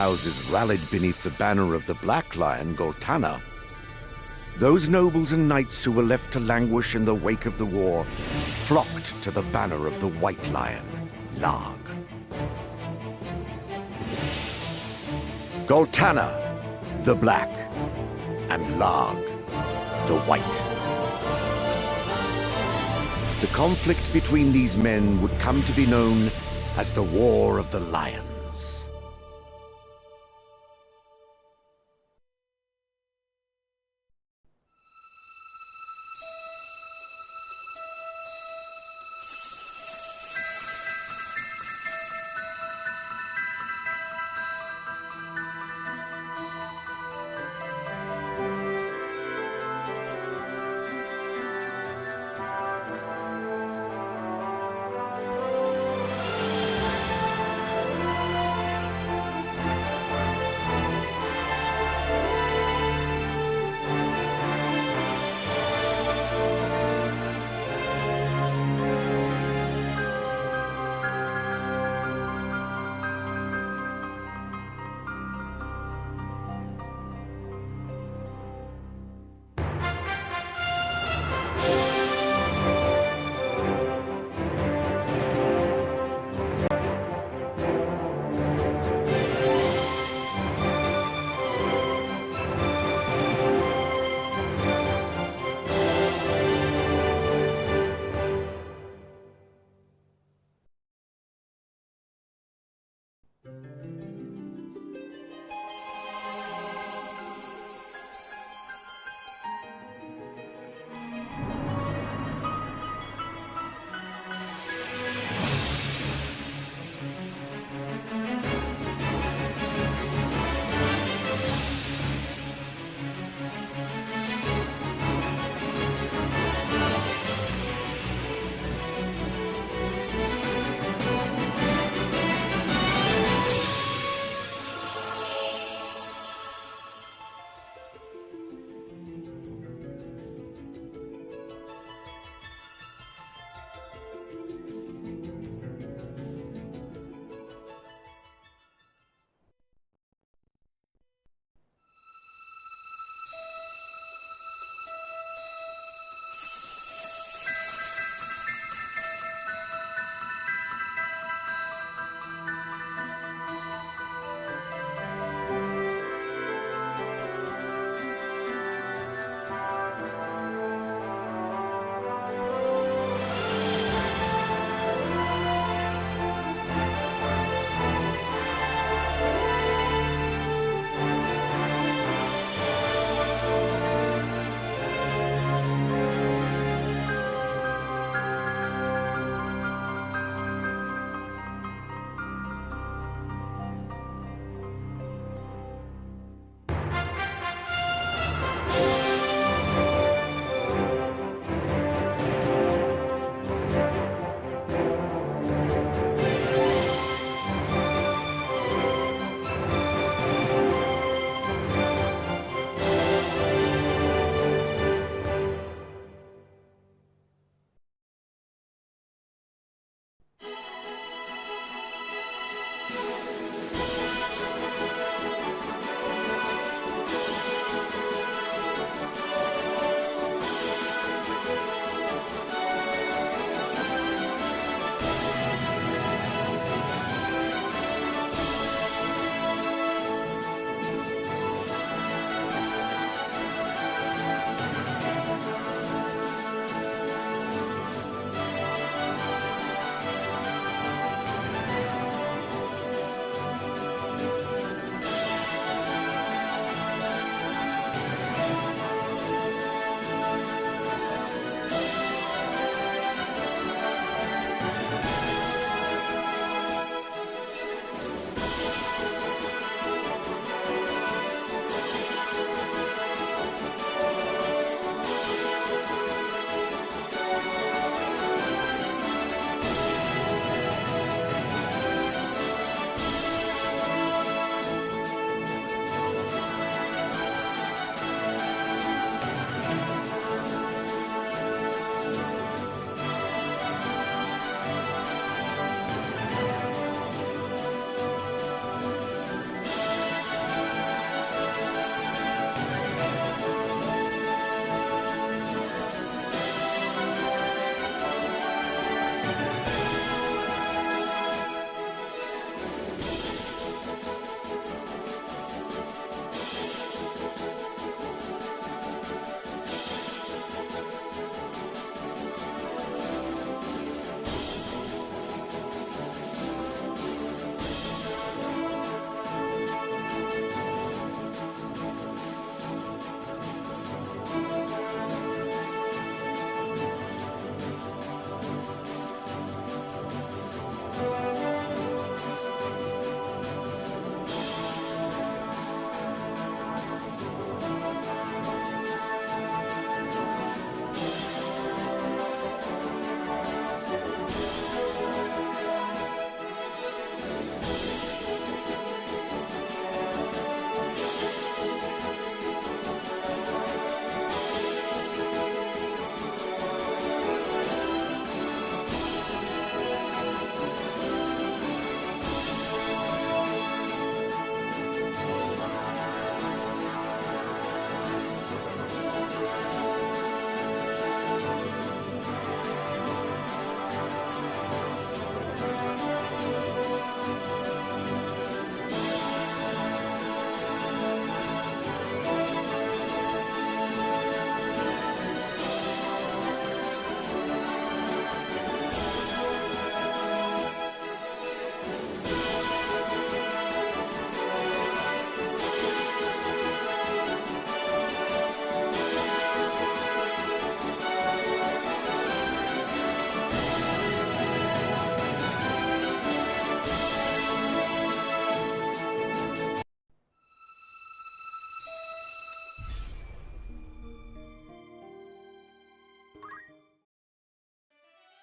houses rallied beneath the banner of the Black Lion, Goltana. Those nobles and knights who were left to languish in the wake of the war flocked to the banner of the White Lion, Larg. Goltana, the Black, and Larg, the White. The conflict between these men would come to be known as the War of the Lions.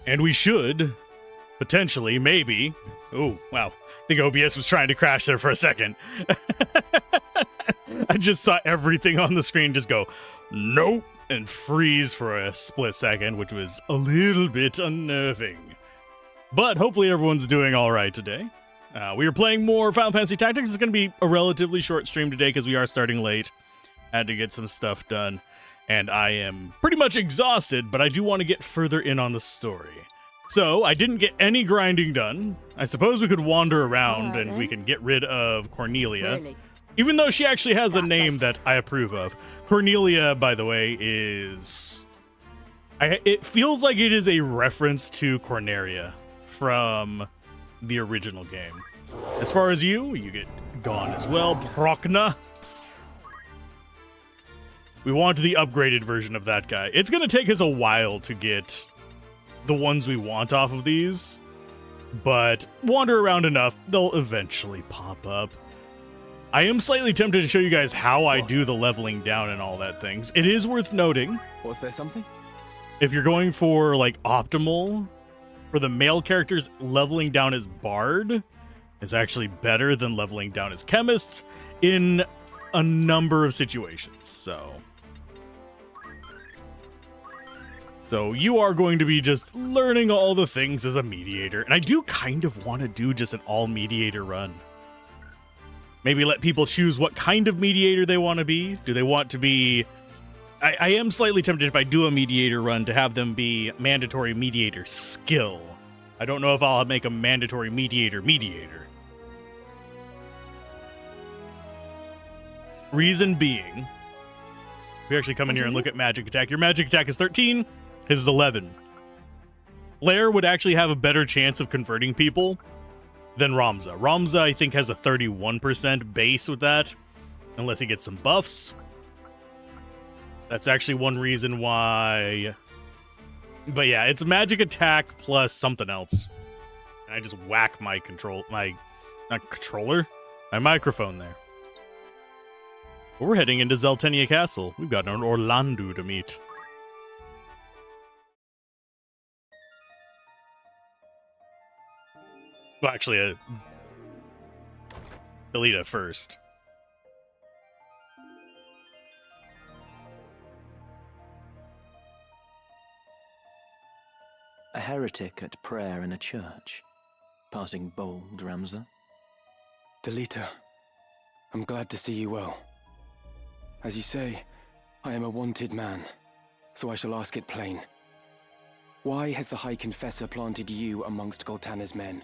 And we should, potentially, maybe... Oh, wow. I think OBS was trying to crash there for a second. I just saw everything on the screen just go, nope, and freeze for a split second, which was a little bit unnerving. But hopefully everyone's doing all right today. We are playing more Final Fantasy Tactics. It's going to be a relatively short stream today because we are starting late. Had to get some stuff done. And I am pretty much exhausted, but I do want to get further in on the story. So, I didn't get any grinding done. I suppose we could wander around and we can get rid of Cornelia. Really? Even though she actually has a name that I approve of. Cornelia, by the way, is... it feels like it is a reference to Corneria from the original game. As far as you get gone as well. Prokna. We want the upgraded version of that guy. It's going to take us a while to get the ones we want off of these, but wander around enough, they'll eventually pop up. I am slightly tempted to show you guys how I do the leveling down and all that things. It is worth noting. Was there something? If you're going for like optimal, for the male characters, leveling down as Bard is actually better than leveling down as Chemist in a number of situations. So you are going to be just learning all the things as a mediator. And I do kind of want to do just an all mediator run. Maybe let people choose what kind of mediator they want to be. Do they want to be... I am slightly tempted if I do a mediator run to have them be mandatory mediator skill. I don't know if I'll make a mandatory mediator. Reason being, we actually come in here and look at magic attack. Your magic attack is 13. His is 11. Flare would actually have a better chance of converting people than Ramza. Ramza, I think, has a 31% base with that, unless he gets some buffs. That's actually one reason why. But yeah, it's magic attack plus something else. And I just whack my microphone there. But we're heading into Zeltenia Castle. We've got an Orlando to meet. Well, actually, Delita first. A heretic at prayer in a church. Passing bold, Ramza. Delita, I'm glad to see you well. As you say, I am a wanted man, so I shall ask it plain. Why has the High Confessor planted you amongst Goltana's men?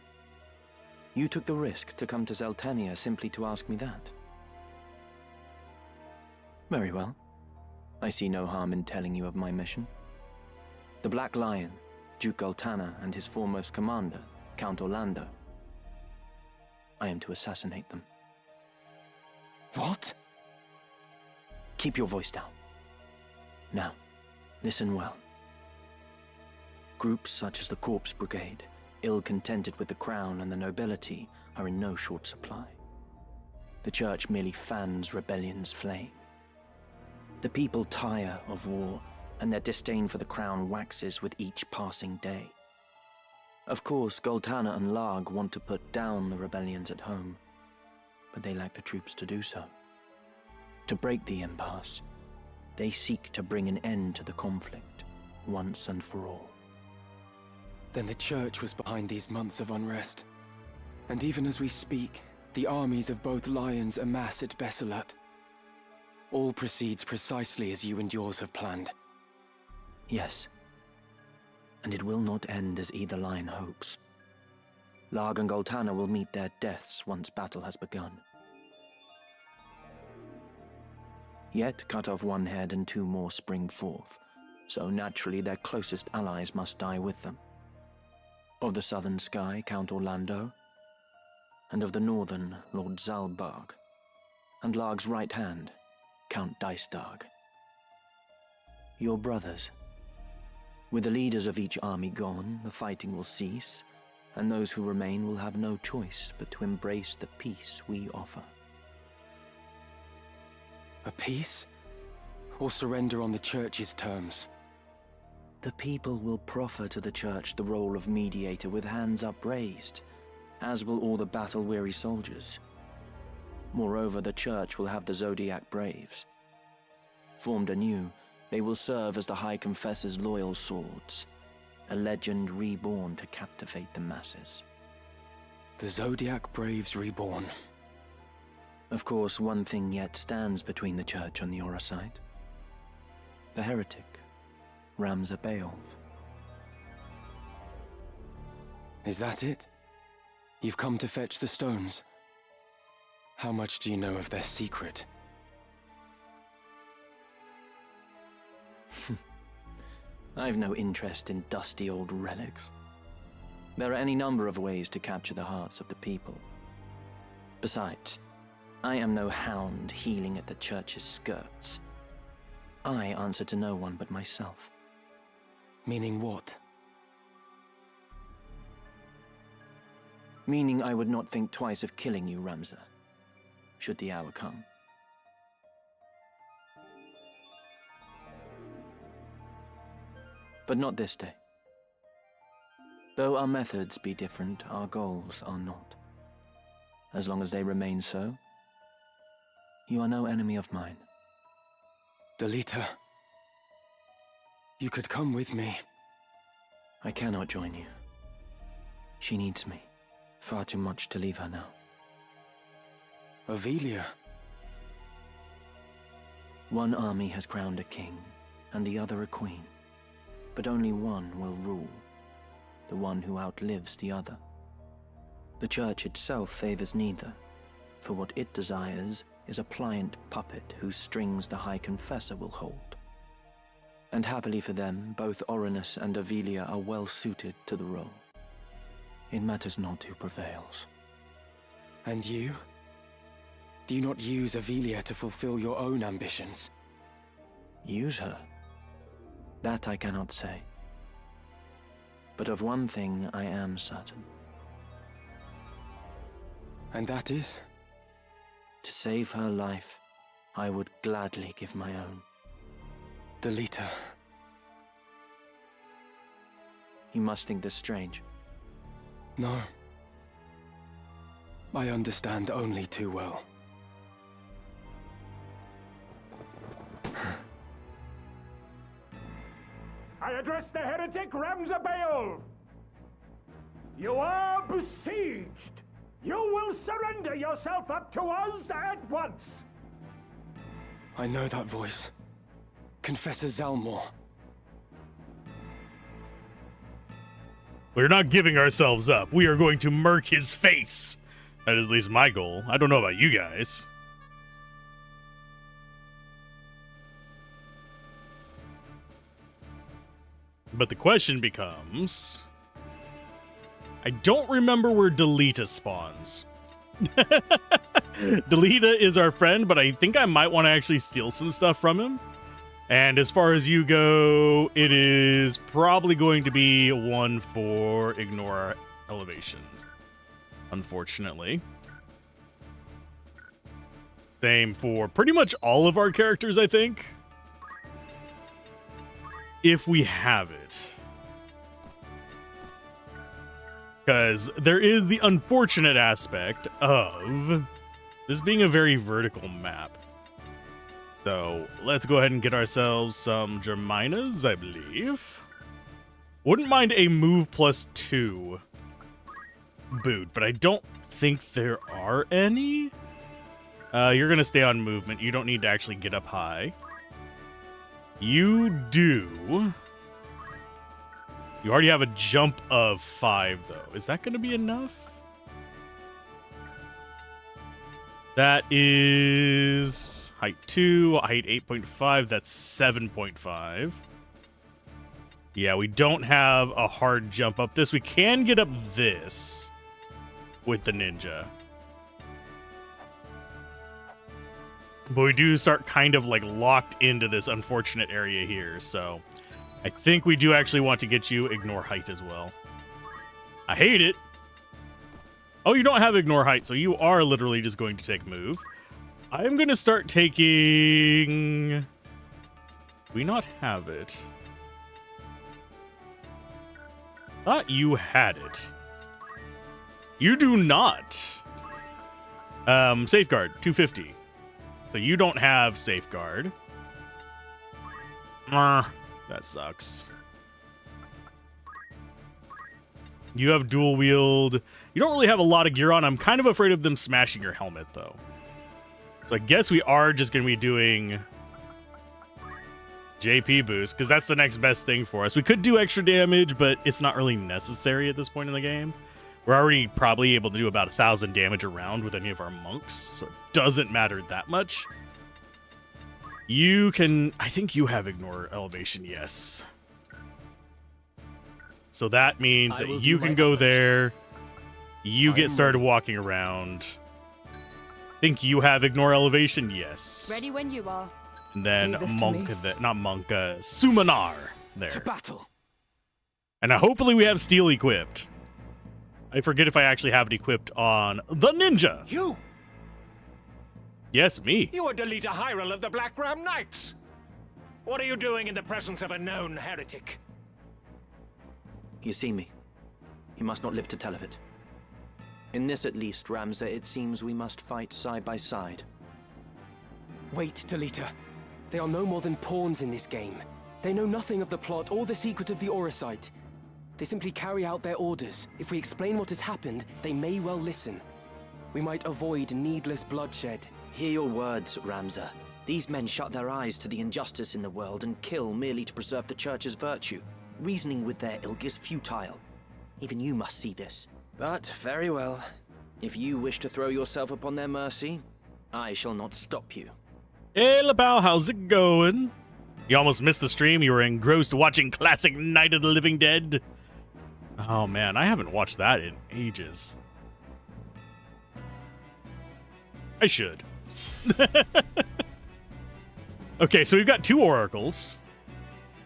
You took the risk to come to Zeltenia simply to ask me that. Very well. I see no harm in telling you of my mission. The Black Lion, Duke Goltana, and his foremost commander, Count Orlando. I am to assassinate them. What? Keep your voice down. Now, listen well. Groups such as the Corpse Brigade, ill-contented with the crown and the nobility, are in no short supply. The Church merely fans rebellion's flame. The people tire of war, and their disdain for the crown waxes with each passing day. Of course, Goltana and Larg want to put down the rebellions at home, but they lack the troops to do so. To break the impasse, they seek to bring an end to the conflict, once and for all. Then the Church was behind these months of unrest. And even as we speak, the armies of both lions amass at Besselat. All proceeds precisely as you and yours have planned. Yes. And it will not end as either lion hopes. Larg and Goltana will meet their deaths once battle has begun. Yet cut off one head and two more spring forth, so naturally their closest allies must die with them. Of the southern sky, Count Orlando, and of the northern, Lord Zalbarg, and Larg's right hand, Count Dystarg. Your brothers. With the leaders of each army gone, the fighting will cease, and those who remain will have no choice but to embrace the peace we offer. A peace? Or surrender on the Church's terms? The people will proffer to the church the role of mediator with hands upraised, as will all the battle-weary soldiers. Moreover, the church will have the Zodiac Braves. Formed anew, they will serve as the High Confessor's loyal swords, a legend reborn to captivate the masses. The Zodiac Braves reborn. Of course, one thing yet stands between the church and the Orosite. The heretic, Ramza Beowulf. Is that it? You've come to fetch the stones? How much do you know of their secret? I've no interest in dusty old relics. There are any number of ways to capture the hearts of the people. Besides, I am no hound heeling at the church's skirts. I answer to no one but myself. Meaning what? Meaning I would not think twice of killing you, Ramza, should the hour come. But not this day. Though our methods be different, our goals are not. As long as they remain so, you are no enemy of mine. Delita, you could come with me. I cannot join you. She needs me. Far too much to leave her now. Avelia. One army has crowned a king, and the other a queen. But only one will rule. The one who outlives the other. The church itself favors neither, for what it desires is a pliant puppet whose strings the High Confessor will hold. And happily for them, both Orinus and Avelia are well suited to the role. It matters not who prevails. And you? Do you not use Avelia to fulfill your own ambitions? Use her? That I cannot say. But of one thing I am certain. And that is? To save her life, I would gladly give my own. Delita. You must think this strange. No. I understand only too well. I address the heretic Ramza Beowulf. You are besieged. You will surrender yourself up to us at once. I know that voice. Confessor Zalmor. We're not giving ourselves up. We are going to murk his face. That is at least my goal. I don't know about you guys. But the question becomes... I don't remember where Delita spawns. Delita is our friend, but I think I might want to actually steal some stuff from him. And as far as you go, it is probably going to be one for ignore elevation. Unfortunately. Same for pretty much all of our characters, I think. If we have it. Because there is the unfortunate aspect of this being a very vertical map. So let's go ahead and get ourselves some Germinas, I believe. Wouldn't mind a move +2 boot, but I don't think there are any. You're going to stay on movement. You don't need to actually get up high. You do. You already have a jump of 5, though. Is that going to be enough? That is height 2, height 8.5. That's 7.5. Yeah, we don't have a hard jump up this. We can get up this with the ninja. But we do start kind of like locked into this unfortunate area here, so I think we do actually want to get you ignore height as well. I hate it. Oh, you don't have ignore height, so you are literally just going to take move. I am going to start taking... Do we not have it? Thought you had it. You do not. Safeguard, 250. So you don't have safeguard. That sucks. You have dual wield. You don't really have a lot of gear on. I'm kind of afraid of them smashing your helmet, though. So I guess we are just going to be doing JP boost, because that's the next best thing for us. We could do extra damage, but it's not really necessary at this point in the game. We're already probably able to do about 1,000 damage a round with any of our monks, so it doesn't matter that much. You can... I think you have ignore elevation, yes. So that means that you can go there. You get started walking around. Think you have ignore elevation? Yes. Ready when you are. And then Leave this to monk, me. not monk, summonar there. To battle. And hopefully we have steel equipped. I forget if I actually have it equipped on the ninja. You! Yes, me. You are Delita Hyrule of the Black Ram Knights! What are you doing in the presence of a known heretic? You see me. You must not live to tell of it. In this at least, Ramza, it seems we must fight side by side. Wait, Delita. They are no more than pawns in this game. They know nothing of the plot or the secret of the Aura site. They simply carry out their orders. If we explain what has happened, they may well listen. We might avoid needless bloodshed. Hear your words, Ramza. These men shut their eyes to the injustice in the world and kill merely to preserve the Church's virtue. Reasoning with their ilk is futile. Even you must see this. But very well. If you wish to throw yourself upon their mercy, I shall not stop you. Hey, LaPow, how's it going? You almost missed the stream. You were engrossed watching classic Night of the Living Dead. Oh, man, I haven't watched that in ages. I should. Okay, so we've got 2 oracles.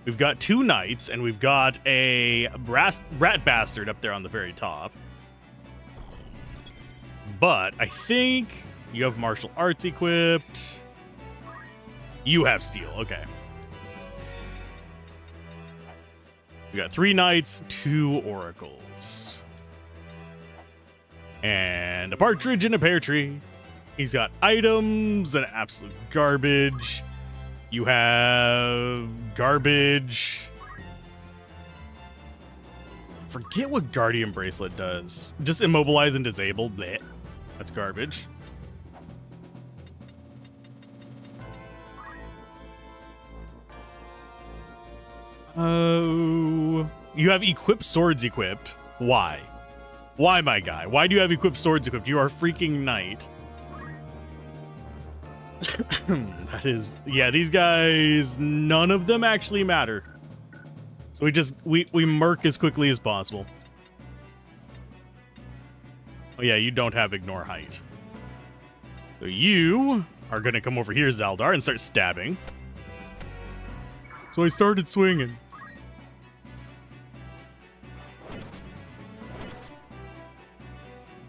We've got 2 knights, and we've got a rat bastard up there on the very top. But I think you have martial arts equipped. You have steel, okay. We got 3 knights, 2 oracles. And a partridge in a pear tree. He's got items and absolute garbage. You have garbage. Forget what Guardian Bracelet does. Just immobilize and disable. Blech. That's garbage. Oh, you have equipped swords equipped. Why? Why, my guy? Why do you have equipped swords equipped? You are a freaking knight. That is, yeah, these guys, none of them actually matter. So we murk as quickly as possible. Oh yeah, you don't have ignore height. So you are gonna come over here, Zaldar, and start stabbing. So I started swinging.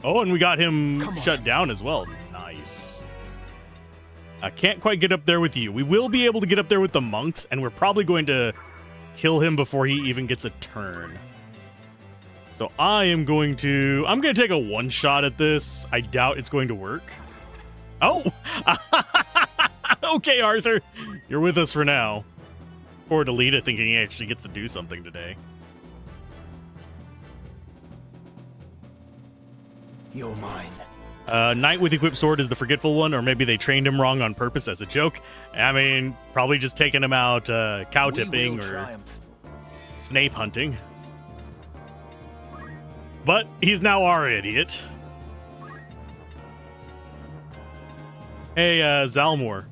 Oh, and we got him shut down as well. Nice. I can't quite get up there with you. We will be able to get up there with the monks, and we're probably going to kill him before he even gets a turn. So I'm going to take a one-shot at this. I doubt it's going to work. Oh! Okay, Arthur. You're with us for now. Poor Delita thinking he actually gets to do something today. You're mine. Knight with equipped sword is the forgetful one, or maybe they trained him wrong on purpose as a joke. I mean, probably just taking him out cow tipping or snape hunting. But he's now our idiot. Hey, Zalmor.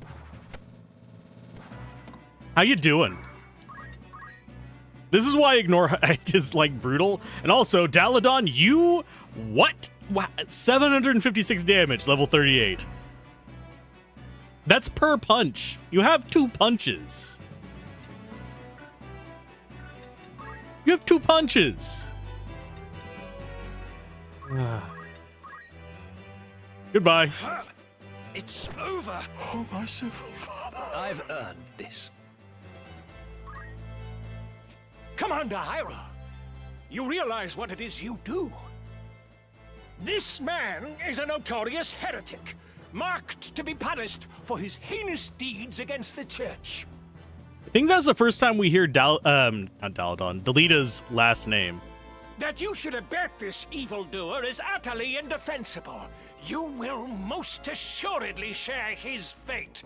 How you doing? This is why ignore height is like brutal. And also, Daladon, you what? Wow, 756 damage, level 38. That's per punch. You have 2 punches. You have 2 punches. Goodbye. It's over. Oh, merciful Father. I've earned this. Commander Hyrule, you realize what it is you do? This man is a notorious heretic, marked to be punished for his heinous deeds against the church. I think that's the first time we hear not Daladon, Delita's last name. That you should abet this evildoer is utterly indefensible. You will most assuredly share his fate.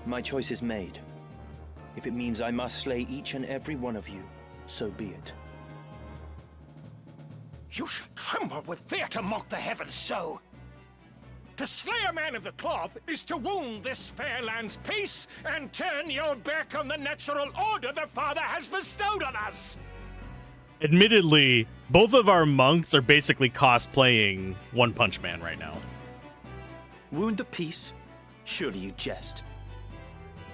My choice is made. If it means I must slay each and every one of you, so be it. You should tremble with fear to mock the heavens so. To slay a man of the cloth is to wound this fair land's peace and turn your back on the natural order the Father has bestowed on us. Admittedly, both of our monks are basically cosplaying One Punch Man right now. Wound the peace? Surely you jest.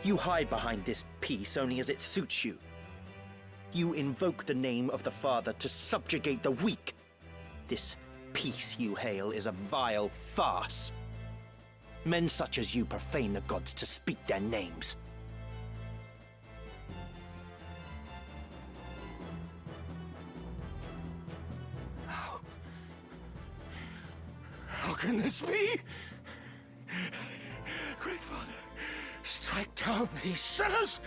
You hide behind this peace only as it suits you. You invoke the name of the Father to subjugate the weak. This peace you hail is a vile farce. Men such as you profane the gods to speak their names. How can this be? Great Father, strike down these sinners,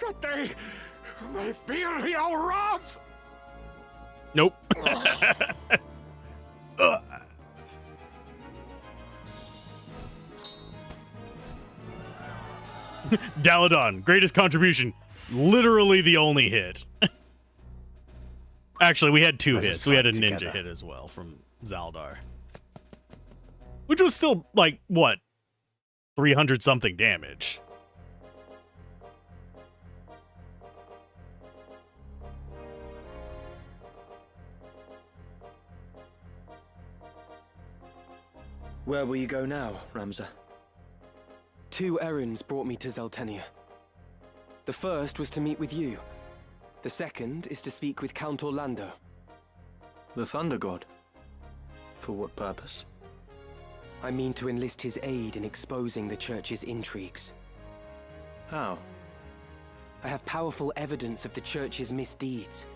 that they may feel your wrath. Nope. Daladon, greatest contribution. Literally the only hit. Actually, we had two Let us hits. We had a fight ninja together. hit as well from Zaldar. Which was still, like, what? 300 something damage. Where will you go now, Ramza? 2 errands brought me to Zeltenia. The first was to meet with you. The second is to speak with Count Orlando. The Thunder God? For what purpose? I mean to enlist his aid in exposing the Church's intrigues. How? I have powerful evidence of the Church's misdeeds,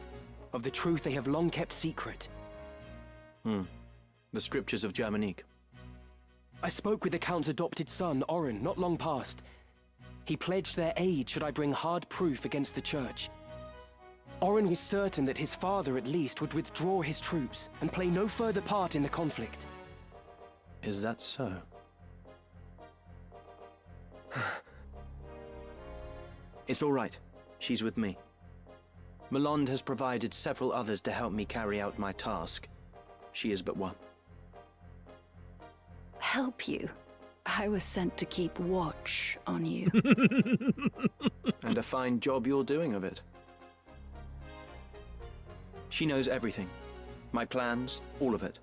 of the truth they have long kept secret. The scriptures of Germanique. I spoke with the Count's adopted son, Orin, not long past. He pledged their aid should I bring hard proof against the Church. Orin was certain that his father, at least, would withdraw his troops and play no further part in the conflict. Is that so? It's all right. She's with me. Malond has provided several others to help me carry out my task. She is but one. Help you? I was sent to keep watch on you. And a fine job you're doing of it. She knows everything. My plans, all of it.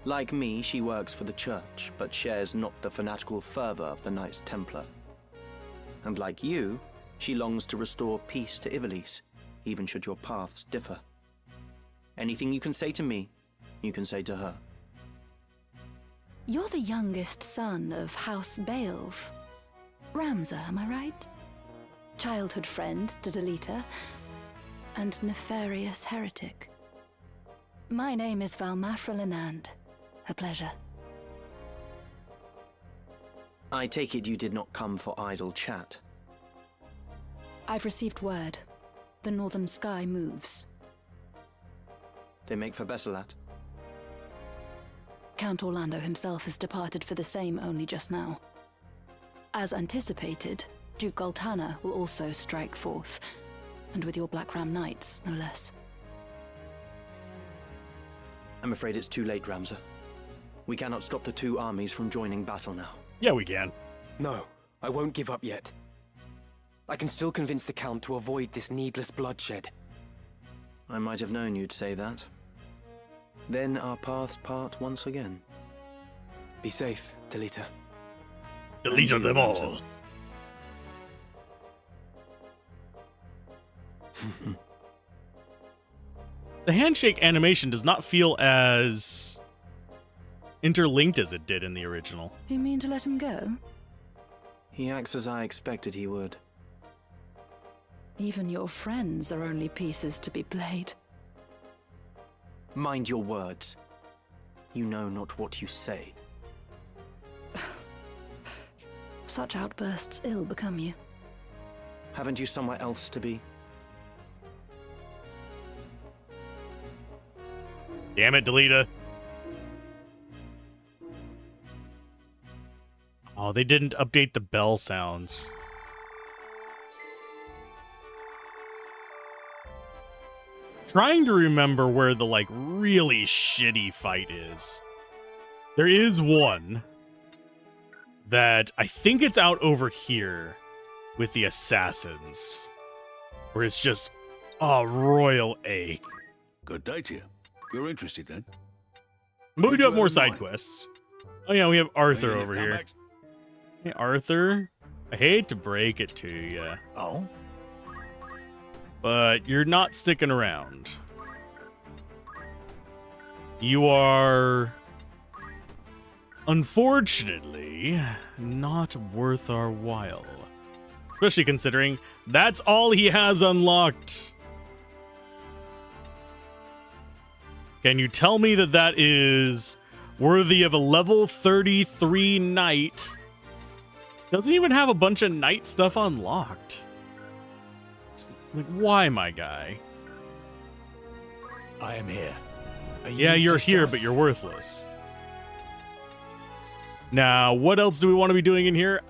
Like me, she works for the Church, but shares not the fanatical fervor of the Knights Templar. And like you, she longs to restore peace to Ivalice, even should your paths differ. Anything you can say to me, you can say to her. You're the youngest son of House Beowulf. Ramza, am I right? Childhood friend to Delita, and nefarious heretic. My name is Valmafra Lenand. A pleasure. I take it you did not come for idle chat. I've received word. The northern sky moves. They make for Besselat. Count Orlando himself has departed for the same only just now. As anticipated, Duke Goltana will also strike forth, and with your Black Ram Knights, no less. I'm afraid it's too late, Ramza. We cannot stop the 2 armies from joining battle now. Yeah, we can. No, I won't give up yet. I can still convince the Count to avoid this needless bloodshed. I might have known you'd say that. Then our paths part once again. Be safe, Delita. Delete them all. The handshake animation does not feel as interlinked as it did in the original. You mean to let him go? He acts as I expected he would. Even your friends are only pieces to be played. Mind your words. You know not what you say. Such outbursts ill become you. Haven't you somewhere else to be? Damn it, Delita. Oh, they didn't update the bell sounds. Trying to remember where the, like, really shitty fight is. There is one that I think it's out over here with the assassins, where it's just a royal ache. Good day to you. You're interested then? But we What'd do you have more have in side mind? quests. Oh yeah, we have Arthur Any over come here. back- Hey Arthur, I hate to break it to you, Oh? but you're not sticking around. You are, unfortunately, not worth our while. Especially considering that's all he has unlocked. Can you tell me that that is worthy of a level 33 knight? Doesn't even have a bunch of knight stuff unlocked. It's like, why, my guy? I am here. Are Yeah, you you're here, discharged? but you're worthless. Now, what else do we want to be doing in here?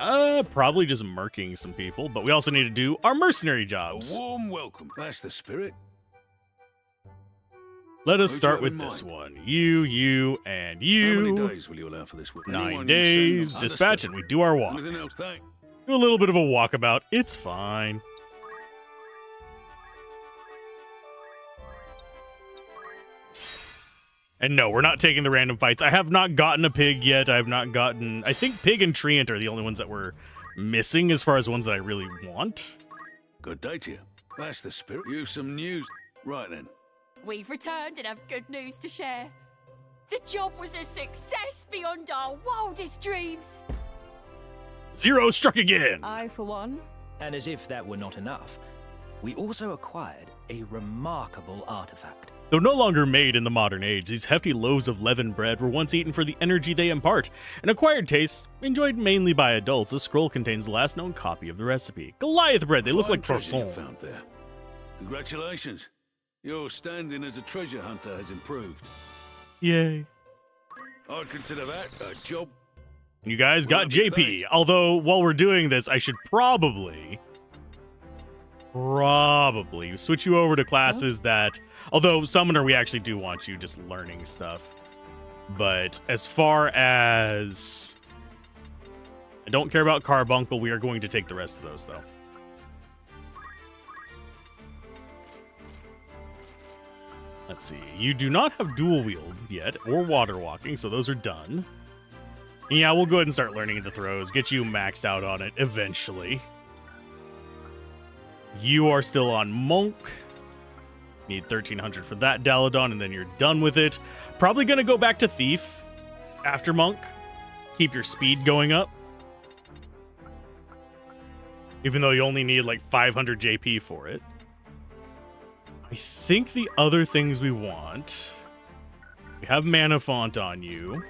Probably just murking some people, but we also need to do our mercenary A jobs. warm welcome. That's the spirit. Let us Who'd you start have with in this mind? one. You, and How many you. days will you allow for this work? 9 Anyone you days, send- dispatch, Understood. and we do our walk. Anything else, thank? Do a little bit of a walkabout. It's fine. And no, we're not taking the random fights. I have not gotten a pig yet. I have not gotten... I think pig and treant are the only ones that we're missing as far as ones that I really want. Good day to you. That's the spirit. You've some news. Right then. We've returned and have good news to share. The job was a success beyond our wildest dreams. Zero struck again! I, for one, And as if that were not enough, we also acquired a remarkable artifact. Though no longer made in the modern age, these hefty loaves of leavened bread were once eaten for the energy they impart. An acquired taste, enjoyed mainly by adults, the scroll contains the last known copy of the recipe. Goliath bread, they look Fine like treasure you croissants. found there. Congratulations. Your standing as a treasure hunter has improved. Yay. I'd consider that a job. You guys got Well, that'd be JP. thanked. Although, while we're doing this, I should probably switch you over to classes that... Although, Summoner, we actually do want you just learning stuff. But as far as... I don't care about Carbuncle. We are going to take the rest of those, though. Let's see. You do not have dual wield yet, or water walking, so those are done. And yeah, we'll go ahead and start learning the throws. Get you maxed out on it eventually. You are still on Monk. Need 1300 for that Daladon, and then you're done with it. Probably going to go back to Thief after Monk. Keep your speed going up. Even though you only need like 500 JP for it. I think the other things we want... We have Mana Font on you.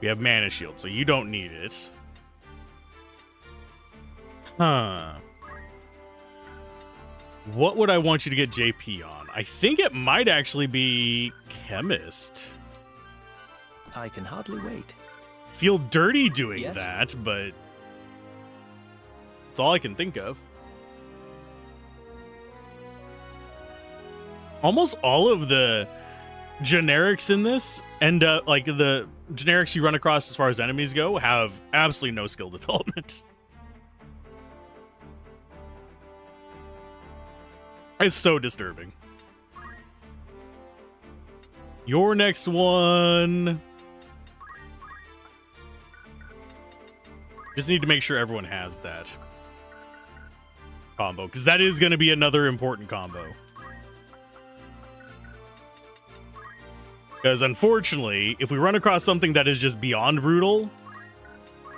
We have Mana Shield, so you don't need it. Huh. What would I want you to get JP on? I think it might actually be Chemist. I can hardly wait. Feel dirty doing Yes. that, but... That's all I can think of. Almost all of the generics in this end up, like the generics you run across as far as enemies go, have absolutely no skill development. It's so disturbing. Your next one... Just need to make sure everyone has that combo, because that is going to be another important combo. Because unfortunately, if we run across something that is just beyond brutal,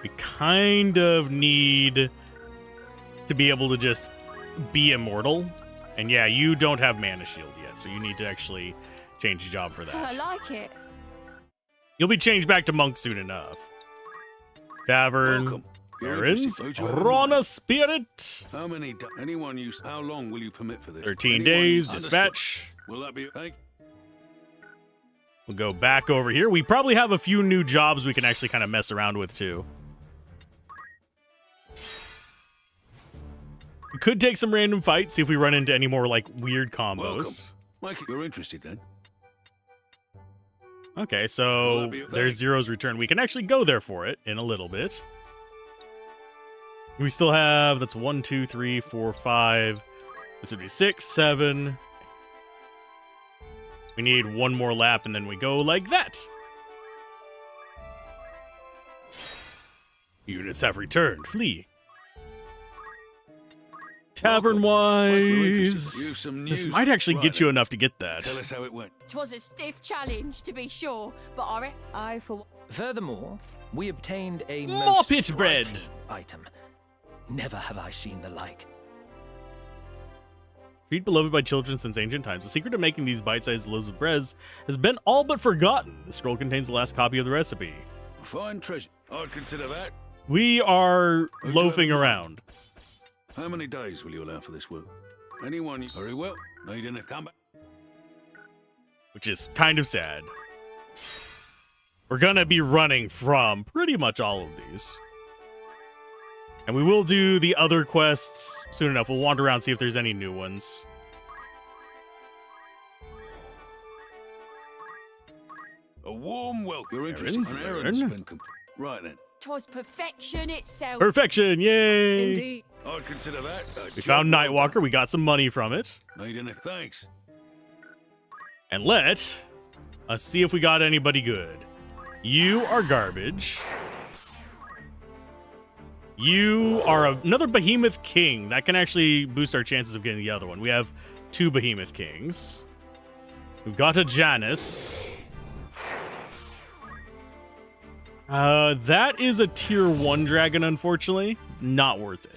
we kind of need to be able to just be immortal. And yeah, you don't have mana shield yet, so you need to actually change the job for I that. like it. You'll be changed back to monk soon enough. Tavern. Welcome. You're Barons. interested. Rana Spirit. How many? Anyone use? How long will you permit for this? 13 Anyone days. understood? Dispatch. Will that be? Thank. We'll go back over here. We probably have a few new jobs we can actually kind of mess around with, too. We could take some random fights, see if we run into any more, like, weird combos. Welcome. Mike, you're interested then? Okay, so there's Zero's return. We can actually go there for it in a little bit. We still have, that's 1, 2, 3, 4, 5. This would be 6, 7. We need one more lap, and then we go like that. Units have returned. Flee. Tavern-wise, this might actually get you enough to get that. Tell us how it went. 'Twas a stiff challenge, to be sure, but I for Furthermore, we obtained a More most pit bread. striking item. Never have I seen the like. Feed beloved by children since ancient times. The secret of making these bite-sized loaves of bread has been all but forgotten. The scroll contains the last copy of the recipe. Fine treasure. I'd consider that. We are Would you loafing have- around. How many days will you allow for this work? Anyone? Very well. Need any combat? Which is kind of sad. We're gonna be running from pretty much all of these. And we will do the other quests soon enough. We'll wander around, see if there's any new ones. A warm welcome. You're Errands, interested. An errand has learn. been complete. Right then. 'twas perfection itself. Perfection, yay! Indeed. I'd consider that. We found Nightwalker, we got some money from it. Need any? Thanks. And let us see if we got anybody good. You are garbage. You are another Behemoth King. That can actually boost our chances of getting the other one. We have 2 Behemoth Kings. We've got a Janus. That is a tier 1 dragon, unfortunately. Not worth it.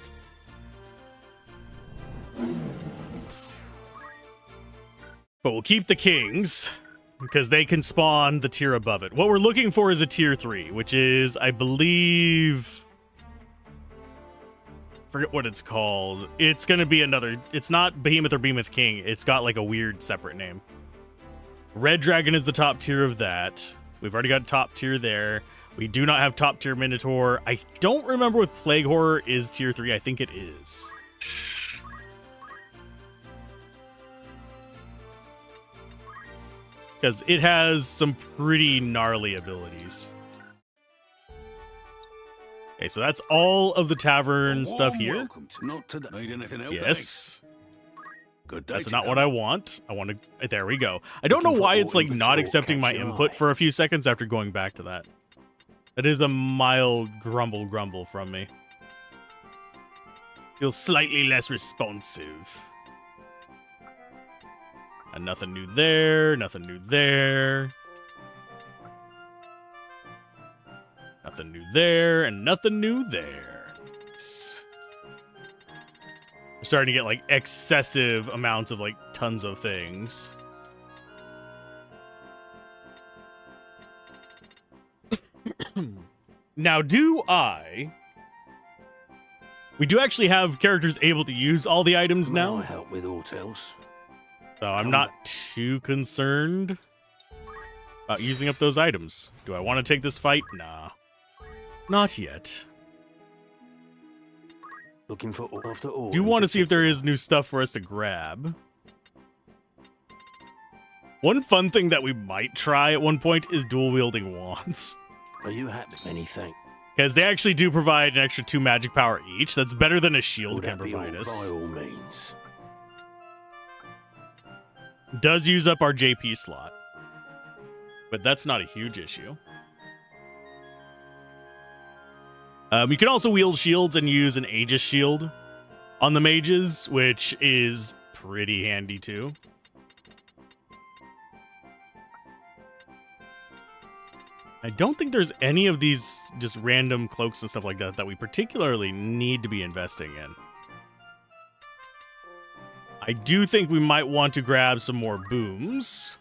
But we'll keep the kings, because they can spawn the tier above it. What we're looking for is a tier 3, which is, I believe... forget what it's called. It's going to be another... It's not Behemoth or Behemoth King. It's got like a weird separate name. Red Dragon is the top tier of that. We've already got top tier there. We do not have top tier Minotaur. I don't remember if Plague Horror is tier 3. I think it is. Because it has some pretty gnarly abilities. Okay, so that's all of the tavern stuff here. Welcome to not today. Need anything else? Yes. Good day. That's not what I want. I want to... There we go. I don't know why it's like not accepting my input for a few seconds after going back to that. That is a mild grumble from me. Feels slightly less responsive. And nothing new there. Nothing new there. Nothing new there. And nothing new there. We're starting to get like excessive amounts of like tons of things. Now, we do actually have characters able to use all the items May now. I help with aught else? So I'm not too concerned about using up those items. Do I want to take this fight? Nah. Not yet. Looking for after all. Do want to see if there is new stuff for us to grab. One fun thing that we might try at one point is dual wielding wands. Are you happy? Anything? Because they actually do provide an extra 2 magic power each. That's better than a shield can provide us. By all means. Does use up our JP slot. But that's not a huge issue. You can also wield shields and use an Aegis shield on the mages, which is pretty handy too. I don't think there's any of these just random cloaks and stuff like that that we particularly need to be investing in. I do think we might want to grab some more booms.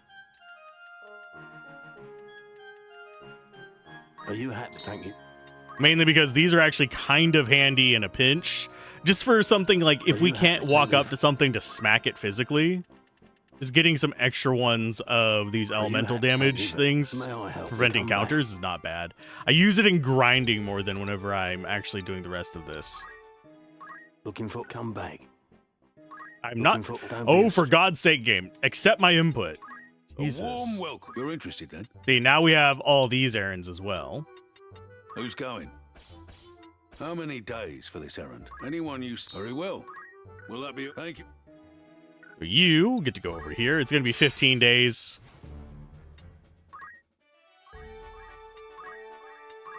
Are you happy? Thank you. Mainly because these are actually kind of handy in a pinch. Just for something like if we can't walk up to something to smack it physically. Just getting some extra ones of these elemental damage things, preventing counters, is not bad. I use it in grinding more than whenever I'm actually doing the rest of this. Looking for come back. I'm not. Oh, for God's sake, game. Accept my input. A Jesus. warm welcome. You're interested then? See, now we have all these errands as well. Who's going? How many days for this errand? Anyone you... Very well. Will that be... Thank you. You get to go over here. It's going to be 15 days.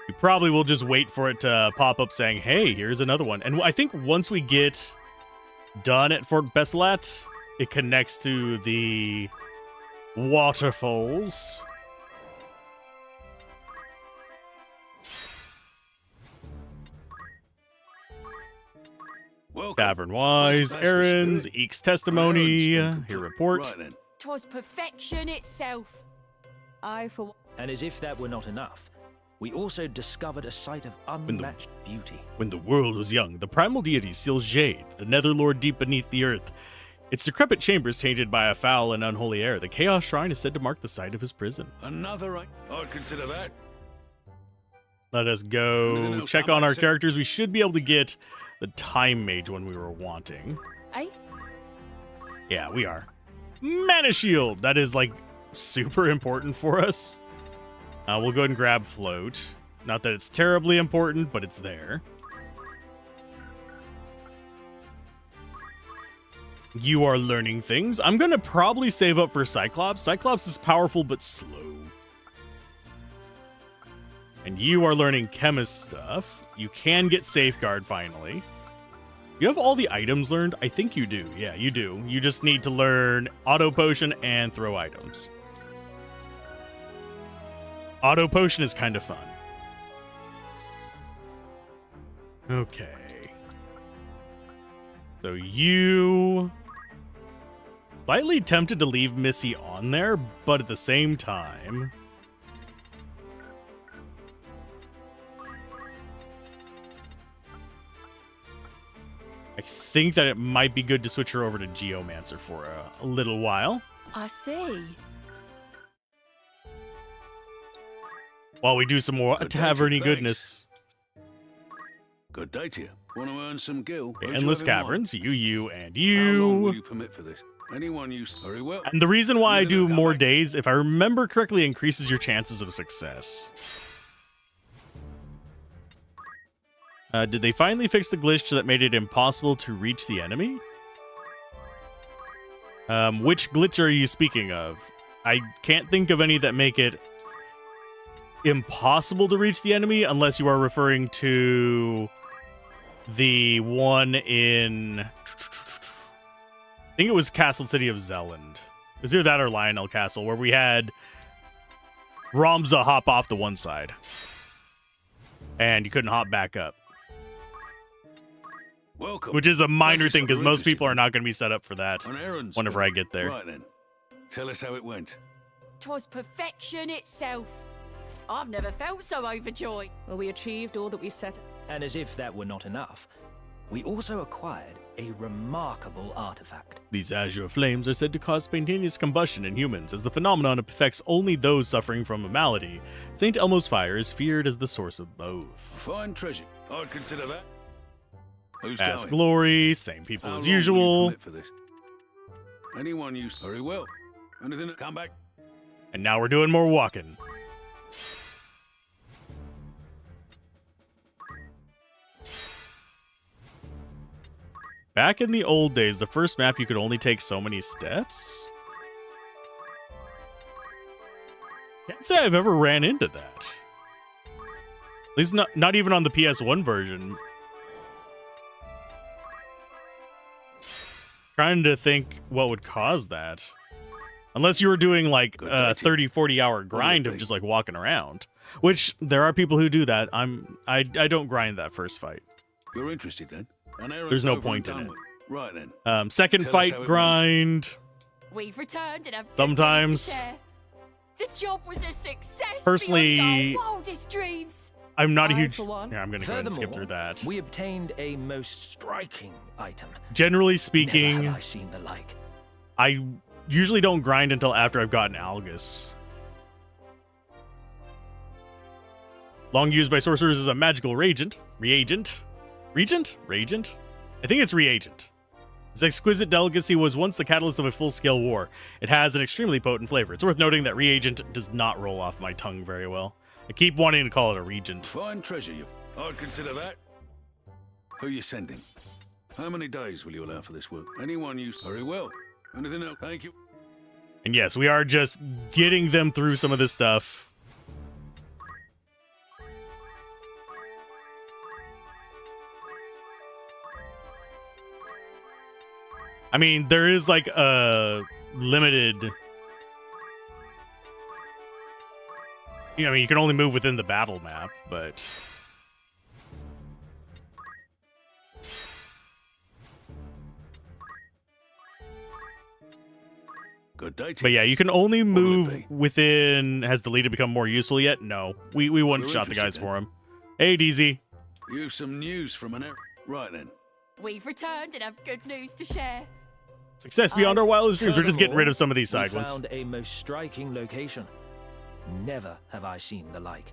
We probably will just wait for it to pop up saying, hey, here's another one. And I think once we get done at Fort Besselat, it connects to the waterfalls. Welcome. Tavern Wise, That's the errands, spirit. Eek's testimony, My errands been here complete. report. Right then. 'Twas perfection itself. I, for And as if that were not enough, we also discovered a site of unmatched beauty. When the world was young, the primal deity seals Jade, the netherlord deep beneath the earth. Its decrepit chambers tainted by a foul and unholy air. The Chaos Shrine is said to mark the site of his prison. Another... I'd consider that. Let us Anything go else? check I'm on our accept- characters. We should be able to get the Time Mage one we were wanting. eh? Yeah, we are. Mana Shield! That is, like, super important for us. We'll go ahead and grab Float. Not that it's terribly important, but it's there. You are learning things. I'm going to probably save up for Cyclops. Cyclops is powerful but slow. And you are learning chemist stuff. You can get Safeguard finally. You have all the items learned? I think you do. Yeah, you do. You just need to learn Auto Potion and throw items. Auto Potion is kind of fun. Okay. So you... Slightly tempted to leave Missy on there, but at the same time... I think that it might be good to switch her over to Geomancer for a little while. I see. While we do some more Good day, taverny thanks. goodness. Good day to you. Want to earn some gil? Who'd you Endless have in mind? Caverns, you, and How long will you. you permit for this? Anyone you... Very well. And the reason why I No, no, do no, more come back. days, if I remember correctly, increases your chances of success. Did they finally fix the glitch that made it impossible to reach the enemy? Which glitch are you speaking of? I can't think of any that make it impossible to reach the enemy unless you are referring to the one in... I think it was Castle City of Zeland. It was either that or Lionel Castle, where we had Ramza hop off the one side. And you couldn't hop back up. Welcome. Which is a minor Thank you, thing, because sir. most Interested. people are not going to be set up for that On errands. whenever I get there. Right then. Tell us how it went. 'Twas perfection itself. I've never felt so overjoyed. Well, we achieved all that we set. And as if that were not enough, we also acquired a remarkable artifact. These azure flames are said to cause spontaneous combustion in humans, as the phenomenon affects only those suffering from a malady. St. Elmo's fire is feared as the source of both. Fine treasure. I'd consider that. Who's Ask going? Glory, same people How as long will you usual. commit for this? Anyone you... Very well. Anything... Come back. And now we're doing more walking. Back in the old days, the first map you could only take so many steps? Can't say I've ever ran into that. At least not even on the PS1 version. Trying to think what would cause that. Unless you were doing like a 30, 40 hour grind of just like walking around. Which there are people who do that. I don't grind that first fight. You're interested then? An errand's There's no over and point in done it. with. Right then. Second Tell us fight how it grind. We've returned and have good Sometimes. news to share. The job was a success Personally, beyond our wildest dreams. I'm not a I, huge. for one. Yeah, I'm gonna go ahead and skip through Furthermore, that. we obtained a most striking item. Generally Never speaking, have I seen the like. I usually don't grind until after I've gotten Algus. Long used by sorcerers as a magical reagent. Reagent? I think it's reagent. Its exquisite delicacy was once the catalyst of a full-scale war. It has an extremely potent flavor. It's worth noting that reagent does not roll off my tongue very well. I keep wanting to call it a regent. Fine treasure, I'd consider that. Who you sending? How many days will you allow for this work? Anyone you... Very well. Anything else? Thank you. And yes, we are just getting them through some of this stuff. I mean, there is like a limited... I mean, you can only move within the battle map, but... Good day to But yeah, you can only What'll it move be? within... Has the leader become more useful yet? No. We one-shot the interested guys then. for him. Hey, DZ. You've some news from an... Right then. We've returned and have good news to share. Success beyond our wildest dreams. We're just getting Furthermore, rid of some of these we side ones. found a most striking location. Never have I seen the like.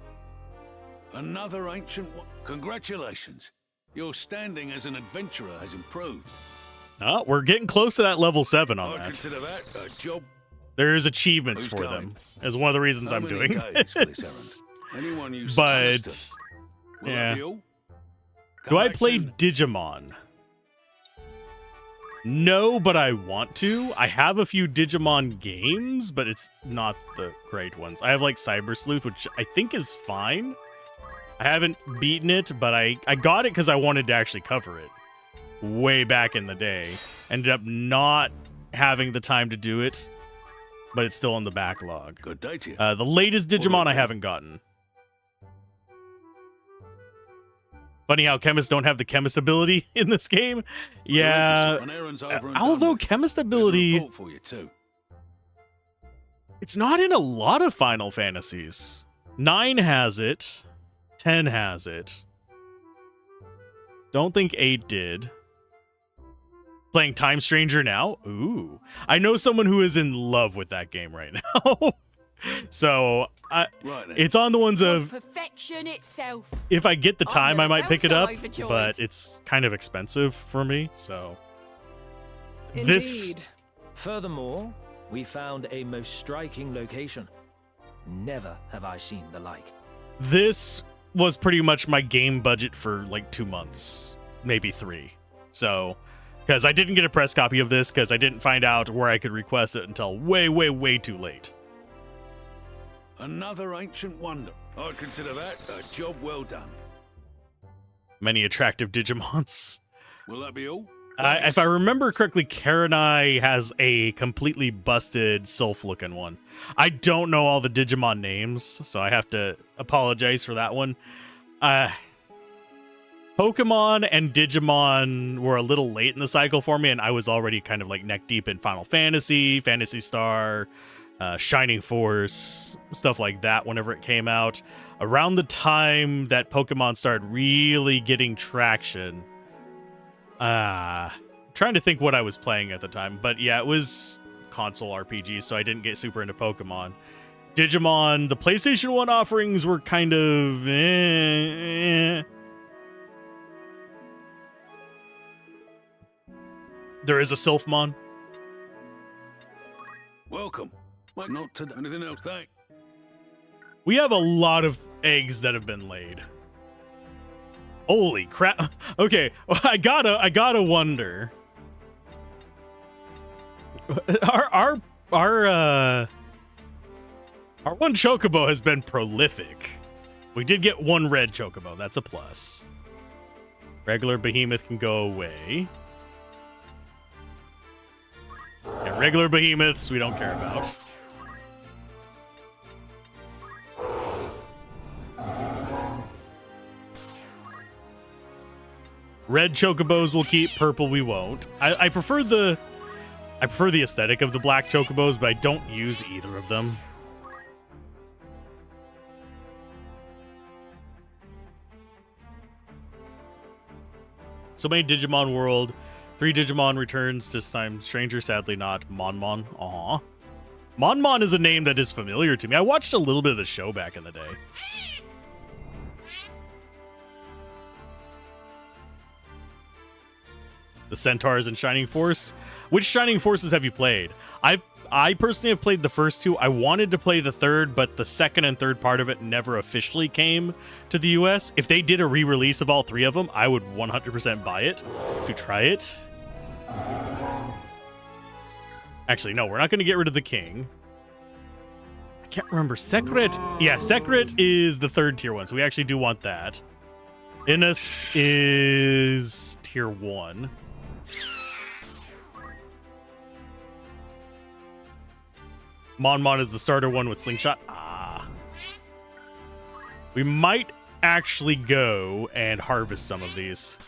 Another ancient one. Congratulations. Your standing as an adventurer has improved. Oh, we're getting close to that level 7 on I'd that. consider that a job. There's achievements Who's for going? them. As one of the reasons How I'm many doing days for this. this errand? Anyone you But understood? Will that yeah. be all? Do Come I back play soon. Digimon? No, but I want to. I have a few Digimon games, but it's not the great ones. I have like Cyber Sleuth, which I think is fine. I haven't beaten it, but I got it because I wanted to actually cover it way back in the day. Ended up not having the time to do it, but it's still on the backlog. Good day to you. The latest Digimon I haven't gotten. Funny how chemists don't have the chemist ability in this game. Yeah. An errand's over and done Although with. chemist There's a ability, report for you too. it's not in a lot of Final Fantasies. 9 has it. 10 has it. Don't think 8 did. Playing Time Stranger now? Ooh. I know someone who is in love with that game right now. So, Right then. it's on the ones of, Perfection itself. if I get the I've time, I never might felt pick it so up, overjoyed. but it's kind of expensive for me, so. Indeed. This, Furthermore, we found a most striking location. Never have I seen the like. this was pretty much my game budget for like 2 months, maybe 3. So, because I didn't get a press copy of this because I didn't find out where I could request it until way, way, way too late. Another ancient wonder. I'd consider that a job well done. Many attractive Digimons. Will that be all? If I remember correctly, Karanai has a completely busted Sylph-looking one. I don't know all the Digimon names, so I have to apologize for that one. Pokemon and Digimon were a little late in the cycle for me, and I was already kind of like neck deep in Final Fantasy, Phantasy Star, Shining Force, stuff like that whenever it came out. Around the time that Pokemon started really getting traction, trying to think what I was playing at the time, but yeah, it was console RPG, so I didn't get super into Pokemon. Digimon, the PlayStation 1 offerings were kind of There is a Sylphmon. Welcome. Might not to anything else, thank. We have a lot of eggs that have been laid. Holy crap. Okay, I gotta wonder. Our one chocobo has been prolific. We did get one red chocobo, that's a plus. Regular behemoth can go away. Yeah, regular behemoths we don't care about. Red chocobos we'll keep, purple we won't. I prefer the aesthetic of the black chocobos, but I don't use either of them. So many Digimon World. 3 Digimon returns, this time stranger, sadly not Monmon. Aw. Monmon is a name that is familiar to me. I watched a little bit of the show back in the day. The Centaurs and Shining Force. Which Shining Forces have you played? I personally have played the first 2. I wanted to play the third, but the second and third part of it never officially came to the US. If they did a re-release of all 3 of them, I would 100% buy it to try it. Actually, no, we're not going to get rid of the king. I can't remember. Secret. Yeah, Secret is the 3rd tier one, so we actually do want that. Inus is tier 1. Monmon is the starter one with Slingshot. Ah. We might actually go and harvest some of these.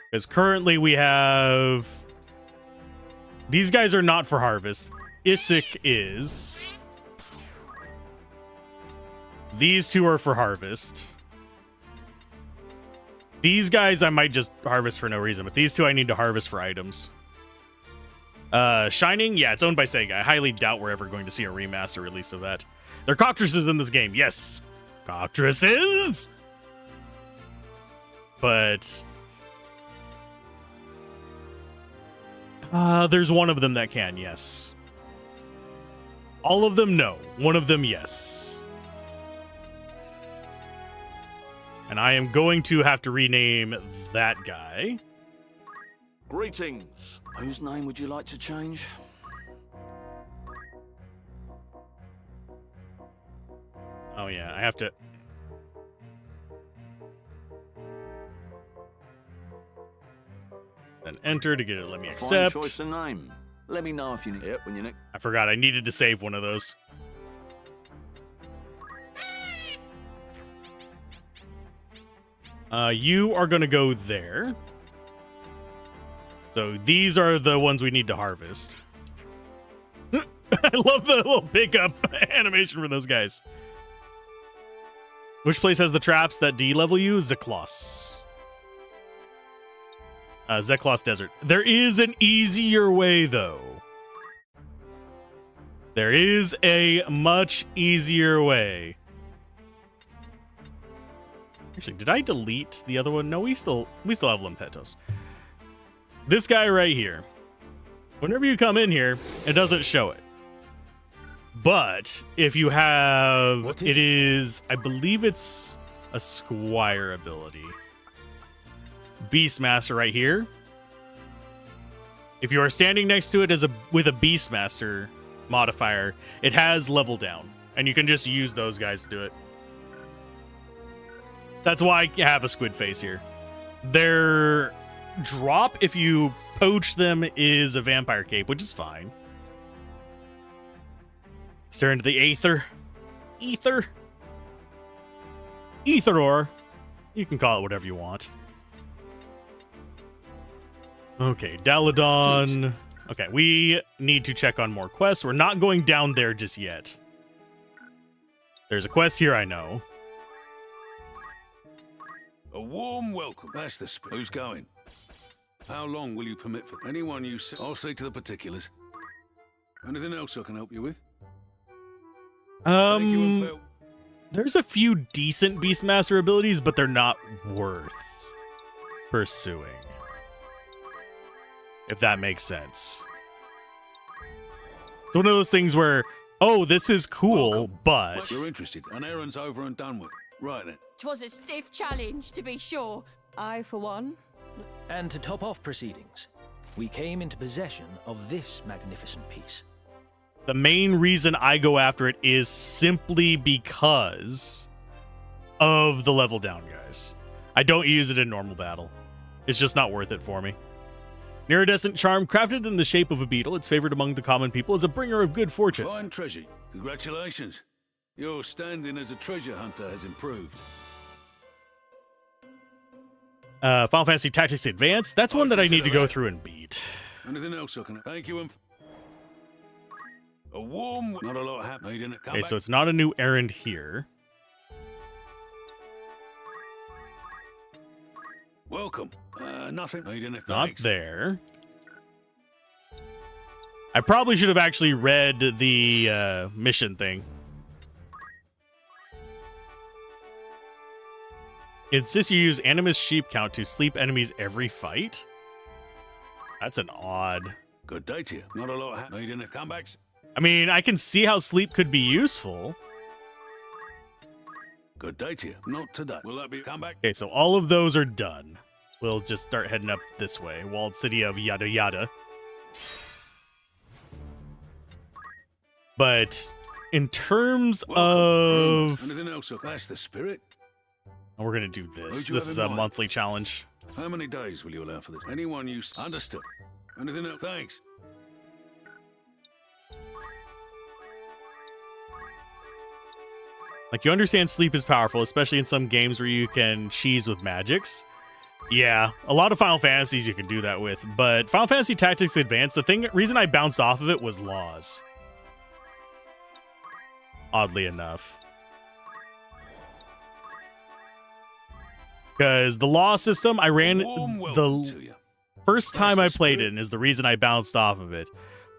Because currently we have... These guys are not for harvest. Isik is. These 2 are for harvest. These guys I might just harvest for no reason, but these 2 I need to harvest for items. Shining, yeah, it's owned by Sega. I highly doubt we're ever going to see a remaster release of that. There are cocktresses in this game, yes. Cocktresses! But... there's one of them that can, yes. All of them, no. One of them, yes. And I am going to have to rename that guy. Greetings. Whose name would you like to change? Oh yeah, I have to... Then enter to get it. Let me accept. Fine choice of name. Let me know if you need it when you're next. I forgot. I needed to save one of those. You are going to go there. So these are the ones we need to harvest. I love the little pickup animation for those guys. Which place has the traps that de-level you? Zeklos. Zeklos Desert. There is an easier way, though. There is a much easier way. Actually, did I delete the other one? No, we still have Limpetos. This guy right here. Whenever you come in here, it doesn't show it. But if you have, it is, I believe it's a Squire ability. Beastmaster right here. If you are standing next to it with a Beastmaster modifier, it has level down, and you can just use those guys to do it. That's why I have a squid face here. Their drop, if you poach them, is a vampire cape, which is fine. Stare into the Aether. Aetheror. You can call it whatever you want. Okay, Daladon. Okay, we need to check on more quests. We're not going down there just yet. There's a quest here, I know. A warm welcome. That's the spirit. Who's going? How long will you permit for anyone you say? I'll see to the particulars. Anything else I can help you with? There's a few decent Beastmaster abilities, but they're not worth pursuing. If that makes sense. It's one of those things where, oh, this is cool, but... You're interested. An errand's over and done with. Right then. 'Twas a stiff challenge, to be sure. I, for one. And to top off proceedings, we came into possession of this magnificent piece. The main reason I go after it is simply because of the level down guys. I don't use it in normal battle. It's just not worth it for me. Iridescent charm, crafted in the shape of a beetle, it's favored among the common people as a bringer of good fortune. Fine treasure. Congratulations. Your standing as a treasure hunter has improved. Final Fantasy Tactics Advanced. That's one that I need to go through and beat. Anything else I can... Thank you, a warm... Not a lot happening, didn't it? Okay, so it's not a new errand here. Welcome. Nothing. No, you didn't. Not Thanks. there. I probably should have actually read the mission thing. It insists you use Animus Sheep Count to sleep enemies every fight? That's an odd... Good day to you. Not a lot happening. No, you didn't. Comebacks. I mean, I can see how sleep could be useful. Good day to you. Not today. Will that be comeback? Okay, so all of those are done. We'll just start heading up this way. Walled City of yada yada. But in terms of... Anything else? That's the spirit. We're going to do this. you This have is in a mind? monthly challenge. How many days will you allow for this? Anyone you... Understood. Anything else? Thanks. Like, you understand sleep is powerful, especially in some games where you can cheese with magics. Yeah, a lot of Final Fantasies you can do that with, but Final Fantasy Tactics Advanced, reason I bounced off of it was laws. Oddly enough. Because the law system, I ran... The first time I played it, and is the reason I bounced off of it,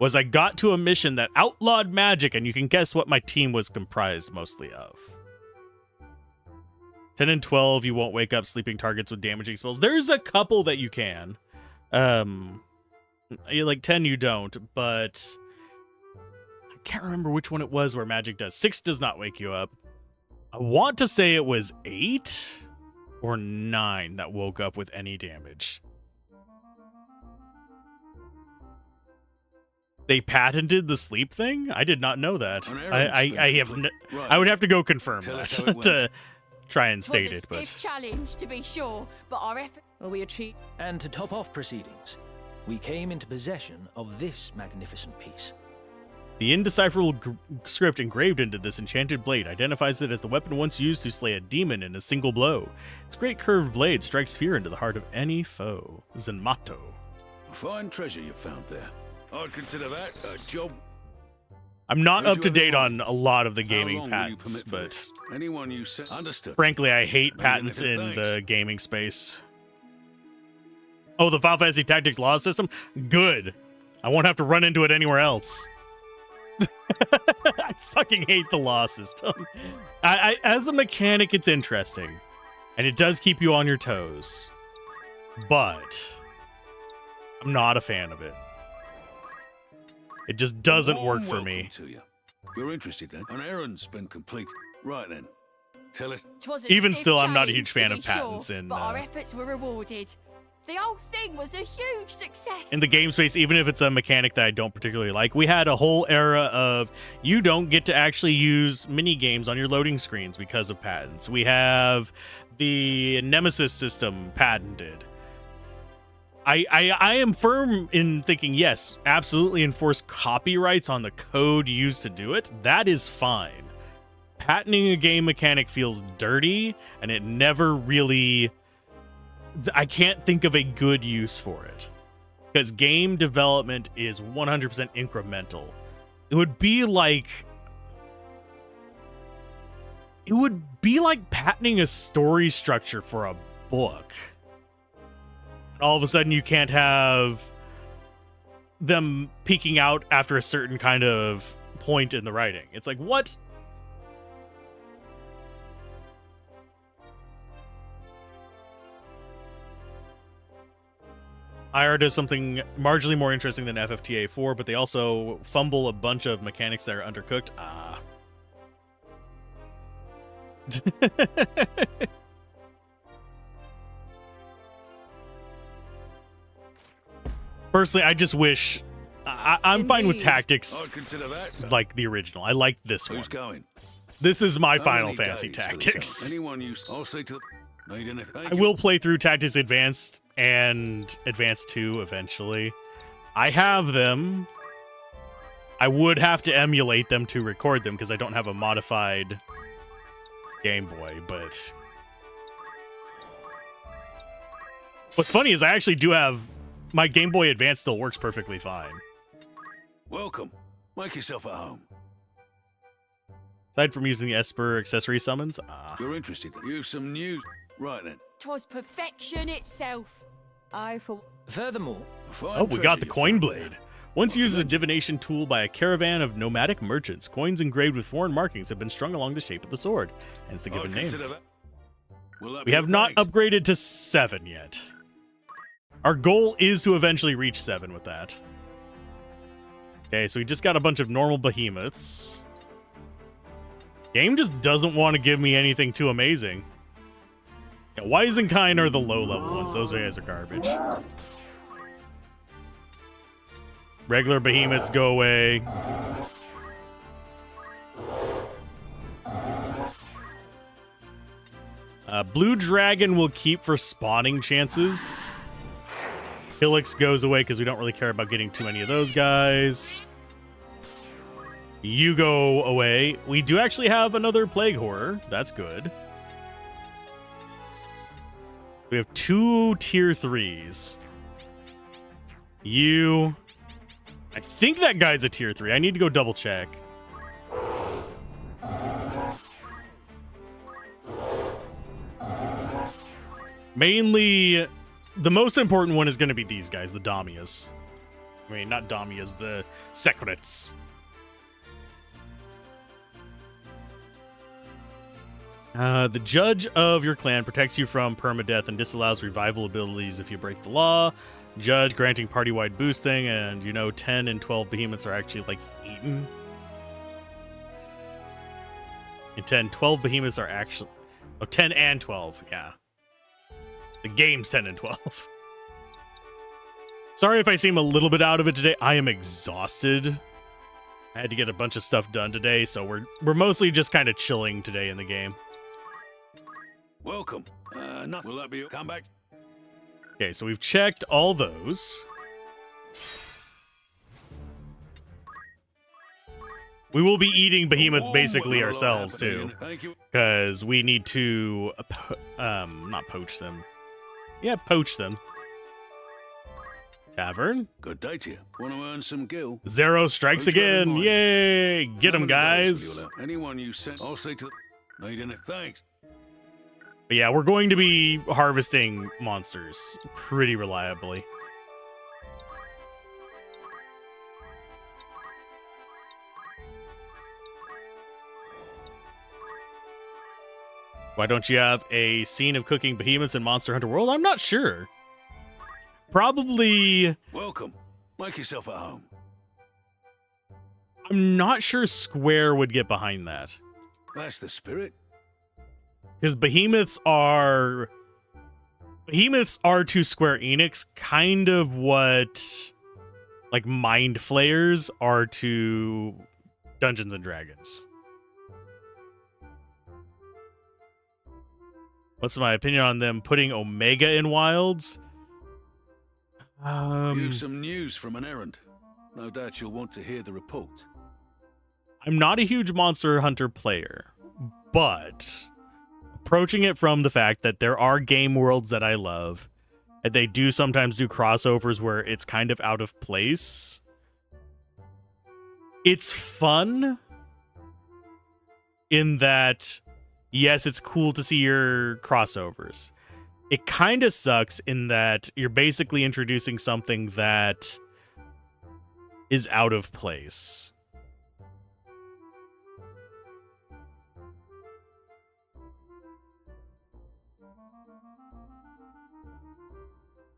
was I got to a mission that outlawed magic, and you can guess what my team was comprised mostly of. 10 and 12, you won't wake up sleeping targets with damaging spells. There's a couple that you can. Like 10 you don't, but... I can't remember which one it was where magic does. 6 does not wake you up. I want to say it was 8 or 9 that woke up with any damage. They patented the sleep thing? I did not know that. I would have to go confirm that to try and state it. It was a stiff challenge, to be sure, but our effort... Well, we achieved... And to top off proceedings, we came into possession of this magnificent piece. The indecipherable script engraved into this enchanted blade identifies it as the weapon once used to slay a demon in a single blow. Its great curved blade strikes fear into the heart of any foe. Zenmato. Fine treasure you found there. I'd consider that a job. I'm not up to date on a lot of the gaming patents, but anyone you say understood. Frankly, I hate patents in the gaming space. Oh, the Final Fantasy Tactics law system? Good. I won't have to run into it anywhere else. I fucking hate the law system. As a mechanic, it's interesting, and it does keep you on your toes, but I'm not a fan of it. It just doesn't work for me. You're interested then? An errand's been complete. Right then. Tell us. Even still, I'm not a huge fan of patents in. But our efforts were rewarded. The whole thing was a huge success. In the game space, even if it's a mechanic that I don't particularly like, we had a whole era of you don't get to actually use mini games on your loading screens because of patents. We have the Nemesis system patented. I am firm in thinking, yes, absolutely enforce copyrights on the code used to do it. That is fine. Patenting a game mechanic feels dirty, and it never really... I can't think of a good use for it. Because game development is 100% incremental. It would be like... It would be like patenting a story structure for a book. All of a sudden you can't have them peeking out after a certain kind of point in the writing. It's like, what? IR does something marginally more interesting than FFTA 4, but they also fumble a bunch of mechanics that are undercooked. Personally, I just wish... I'm fine with Tactics like the original. I like this one. This is my Final Fantasy Tactics. I will play through Tactics Advanced and Advanced 2 eventually. I have them. I would have to emulate them to record them because I don't have a modified Game Boy, but... What's funny is I actually do have my Game Boy Advance still works perfectly fine. Welcome. Make yourself at home. Aside from using the Esper accessory summons, You're interested. You've some news. Right then. 'Twas perfection itself. Furthermore, oh, we got the coin blade. Once used as a divination tool by a caravan of nomadic merchants, coins engraved with foreign markings have been strung along the shape of the sword, hence the given name. We have not upgraded to 7 yet. Our goal is to eventually reach 7 with that. Okay, so we just got a bunch of normal behemoths. Game just doesn't want to give me anything too amazing. Yeah, Wisenkind are the low-level ones. Those guys are garbage. Regular behemoths go away. Blue Dragon will keep for spawning chances. Helix goes away because we don't really care about getting too many of those guys. You go away. We do actually have another Plague Horror. That's good. We have 2 tier 3s. You... I think that guy's a tier 3. I need to go double check. Mainly, the most important one is going to be these guys, the Damias. I mean, not Damias, the Secrets. The judge of your clan protects you from permadeath and disallows revival abilities if you break the law. Judge granting party-wide boosting, and 10 and 12 behemoths are actually like eaten. And 10, 12 behemoths are actually... Oh, 10 and 12, yeah. The game's 10 and 12. Sorry if I seem a little bit out of it today. I am exhausted. I had to get a bunch of stuff done today, so we're mostly just kind of chilling today in the game. Welcome. Nothing. Will that be... Come back. Okay, so we've checked all those. We will be eating behemoths basically ourselves, too. Because we need to... not poach them. Yeah, poach them. Tavern. Good day to you. Want to earn some gil? Zero strikes again. Yay! Get them, guys. Anyone you send, I'll say to... Need any thanks. But yeah, we're going to be harvesting monsters pretty reliably. Why don't you have a scene of cooking behemoths in Monster Hunter World? I'm not sure. Probably... Welcome. Make yourself at home. I'm not sure Square would get behind that. That's the spirit. Because behemoths are to Square Enix kind of what like Mind Flayers are to Dungeons and Dragons. What's my opinion on them putting Omega in Wilds? You've some news from an errand. No doubt you'll want to hear the report. I'm not a huge Monster Hunter player, but approaching it from the fact that there are game worlds that I love, and they do sometimes do crossovers where it's kind of out of place. It's fun in that, yes, it's cool to see your crossovers. It kind of sucks in that you're basically introducing something that is out of place.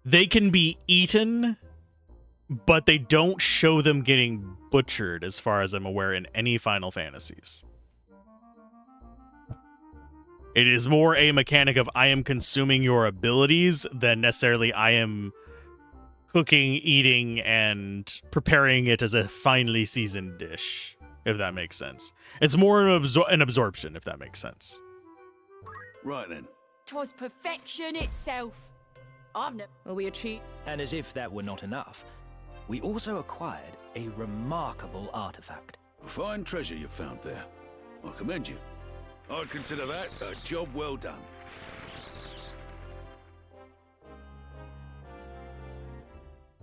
They can be eaten, but they don't show them getting butchered, as far as I'm aware, in any Final Fantasies. It is more a mechanic of I am consuming your abilities than necessarily I am cooking, eating, and preparing it as a finely seasoned dish, if that makes sense. It's more an absorption, if that makes sense. Right then. 'Twas perfection itself. Will we achieve? And as if that were not enough, we also acquired a remarkable artifact. A fine treasure you've found there. I commend you. I'd consider that a job well done.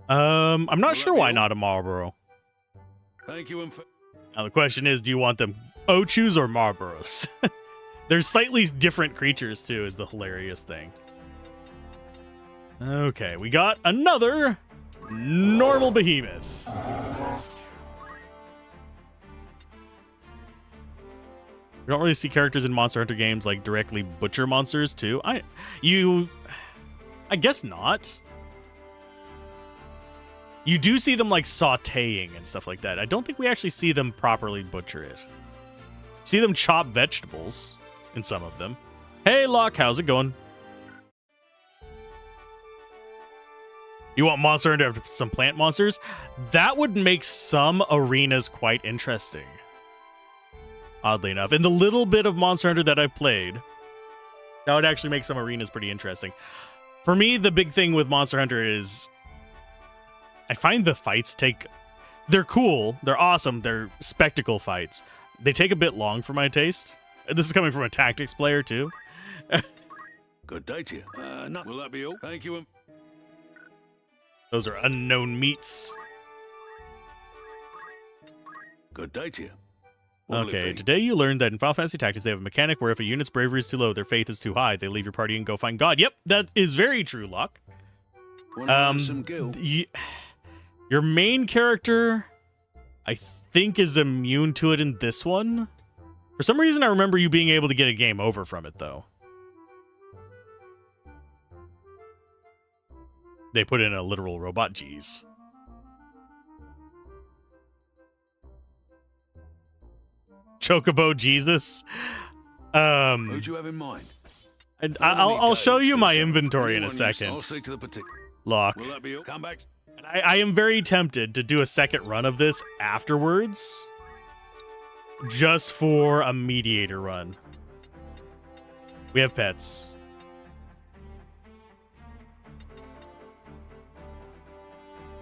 I'm not sure why not a Marlboro. Thank you, Now the question is, do you want them Ochus or Marlboros? They're slightly different creatures too, is the hilarious thing. Okay, we got another normal behemoth. You don't really see characters in Monster Hunter games like directly butcher monsters too. I guess not. You do see them like sautéing and stuff like that. I don't think we actually see them properly butcher it. See them chop vegetables in some of them. Hey Locke, how's it going? You want Monster Hunter to have some plant monsters? That would make some arenas quite interesting. Oddly enough. In the little bit of Monster Hunter that I've played, that would actually make some arenas pretty interesting. For me, the big thing with Monster Hunter is I find the fights they're cool, they're awesome, they're spectacle fights. They take a bit long for my taste. This is coming from a tactics player too. Good day to you. Will that be all? Thank you. Those are unknown meats. Good day to you. Okay, today you learned that in Final Fantasy Tactics they have a mechanic where if a unit's bravery is too low, their faith is too high, they leave your party and go find God. Yep, that is very true, Locke. Your main character, I think, is immune to it in this one. For some reason, I remember you being able to get a game over from it, though. They put in a literal robot, jeez. Chocobo Jesus. Who do you have in mind? And I'll show you my inventory in a second. I'll stick to the particular. Lock. Will that be all? Come back. And I am very tempted to do a second run of this afterwards, just for a mediator run. We have pets.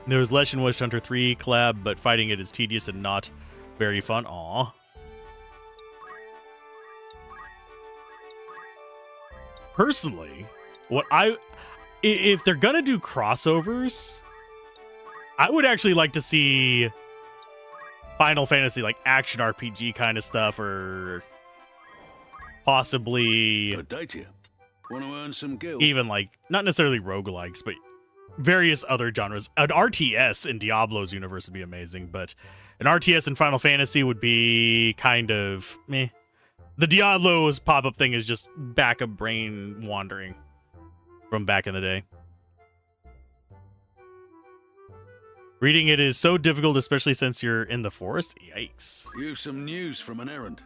There was Lesh and Witch Hunter 3 collab, but fighting it is tedious and not very fun. Aw. Personally, if they're gonna do crossovers, I would actually like to see Final Fantasy like action RPG kind of stuff, or possibly Good day to you. Want to earn some guild? Even like not necessarily roguelikes, but various other genres. An RTS in Diablo's universe would be amazing, but an RTS in Final Fantasy would be kind of meh. The Diablo's pop-up thing is just backup brain wandering from back in the day. Reading it is so difficult, especially since you're in the forest. Yikes. You've some news from an errand.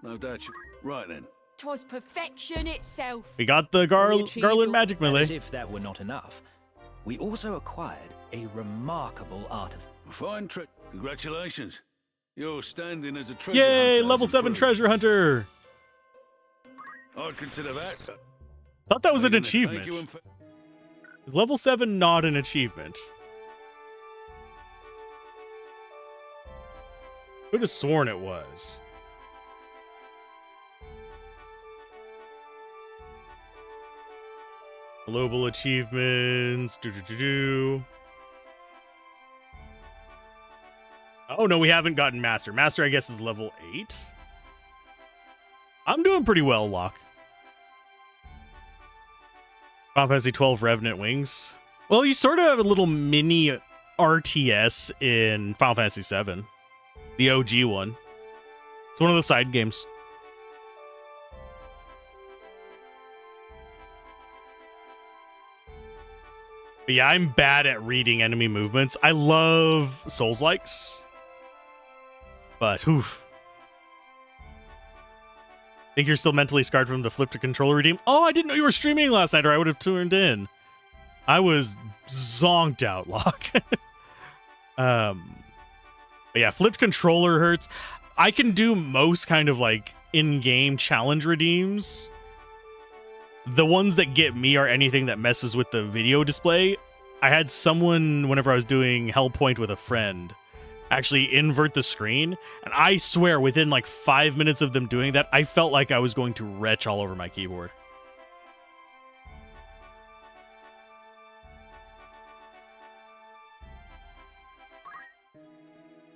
No doubt you... Right then. 'Twas perfection itself. We got the Garland Magic Melee. As if that were not enough, we also acquired a remarkable artifact. Fine trick. Congratulations. You're standing as a treasure Yay, hunter. level 7 treasure hunter. I'd consider that. Thought that was an achievement. Is level 7 not an achievement? Could have sworn it was. Global achievements. Oh, no, we haven't gotten Master. Master, I guess, is level 8. I'm doing pretty well, Locke. Final Fantasy 12 Revenant Wings. Well, you sort of have a little mini RTS in Final Fantasy 7. The OG one. It's one of the side games. But yeah, I'm bad at reading enemy movements. I love Souls-likes. But, oof. Think you're still mentally scarred from the flip to controller redeem? Oh, I didn't know you were streaming last night, or I would have tuned in. I was zonked out, Locke. But yeah, flipped controller hurts. I can do most kind of like in-game challenge redeems. The ones that get me are anything that messes with the video display. I had someone, whenever I was doing Hellpoint with a friend, actually invert the screen, and I swear within like 5 minutes of them doing that, I felt like I was going to retch all over my keyboard.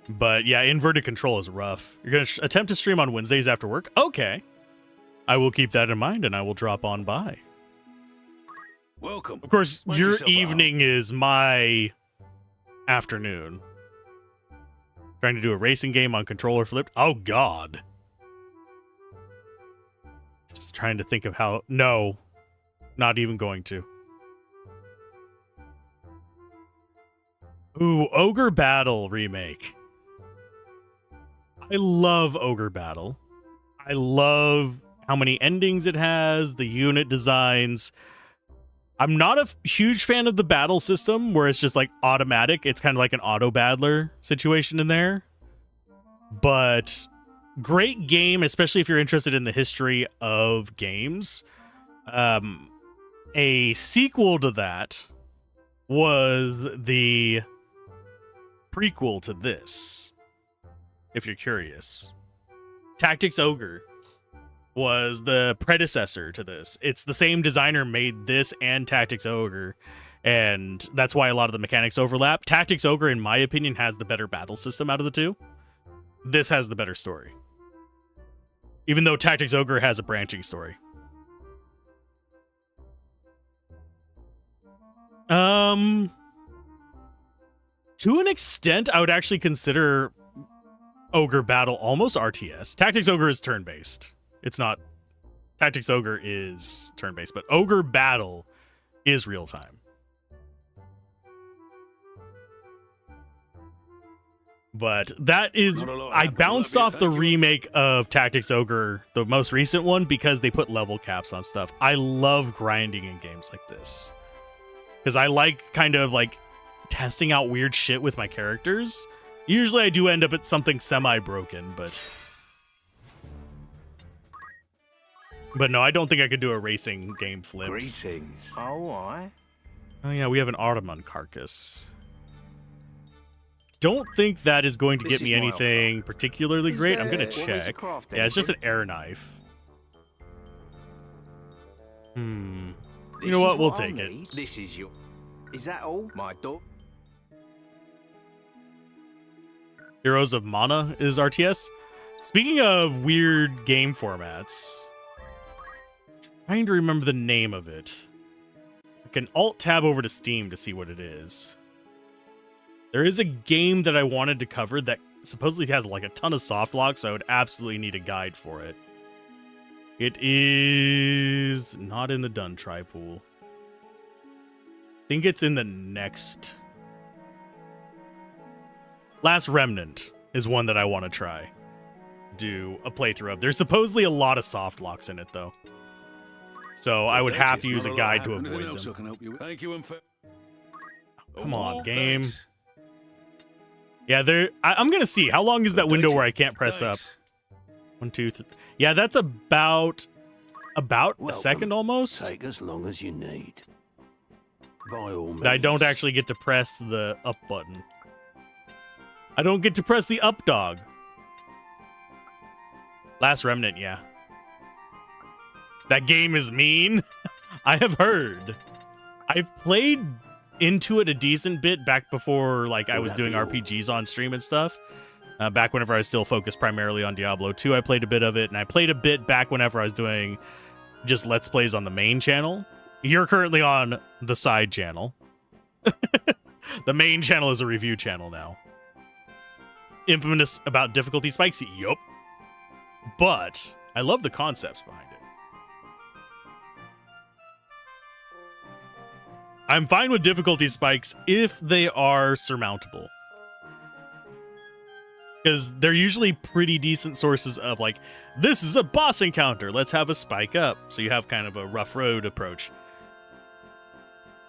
But yeah, inverted control is rough. You're going to attempt to stream on Wednesdays after work? Okay. I will keep that in mind and I will drop on by. Welcome. Of course, Make your yourself at evening is my afternoon. Trying to do a racing game on controller flipped. Oh, God. Just trying to think of how... No. Not even going to. Ooh, Ogre Battle remake. I love Ogre Battle. I love how many endings it has, the unit designs. I'm not a huge fan of the battle system where it's just like automatic. It's kind of like an auto battler situation in there. But great game, especially if you're interested in the history of games. A sequel to that was the prequel to this, if you're curious. Tactics Ogre was the predecessor to this. It's the same designer made this and Tactics Ogre, and that's why a lot of the mechanics overlap. Tactics Ogre, in my opinion, has the better battle system out of the two. This has the better story. Even though Tactics Ogre has a branching story. To an extent, I would actually consider Ogre Battle almost RTS. Tactics Ogre is turn-based. It's not... Tactics Ogre is turn-based, but Ogre Battle is real-time. But that is... I bounced off the remake of Tactics Ogre, the most recent one, because they put level caps on stuff. I love grinding in games like this. Because I like kind of like testing out weird shit with my characters. Usually I do end up at something semi-broken, but no, I don't think I could do a racing game flip. Greetings. Oh yeah, we have an Ottoman carcass. Don't think that is going to get me anything particularly great. I'm going to check. Yeah, it's just an air knife. You know what? We'll take it. This is your... Is that all? My dog? Heroes of Mana is RTS. Speaking of weird game formats, trying to remember the name of it. I can alt-tab over to Steam to see what it is. There is a game that I wanted to cover that supposedly has like a ton of soft locks, so I would absolutely need a guide for it. It is not in the Dun Try pool. I think it's in the next. Last Remnant is one that I want to try. Do a playthrough of. There's supposedly a lot of soft locks in it, though. So I would have to use a guide to avoid them. Thank you. Come on, game. Yeah, I'm going to see. How long is that window where I can't press up? 1, 2, 3. Yeah, that's about a second almost. Take as long as you need. By all means. I don't actually get to press the up button. I don't get to press the up dog. Last Remnant, yeah. That game is mean. I have heard. I've played into it a decent bit back before like I was doing RPGs on stream and stuff. Back whenever I was still focused primarily on Diablo 2, I played a bit of it, and I played a bit back whenever I was doing just Let's Plays on the main channel. You're currently on the side channel. The main channel is a review channel now. Infamous about difficulty spikes? Yup. But I love the concepts behind it. I'm fine with difficulty spikes if they are surmountable. Because they're usually pretty decent sources of like, this is a boss encounter, let's have a spike up. So you have kind of a rough road approach.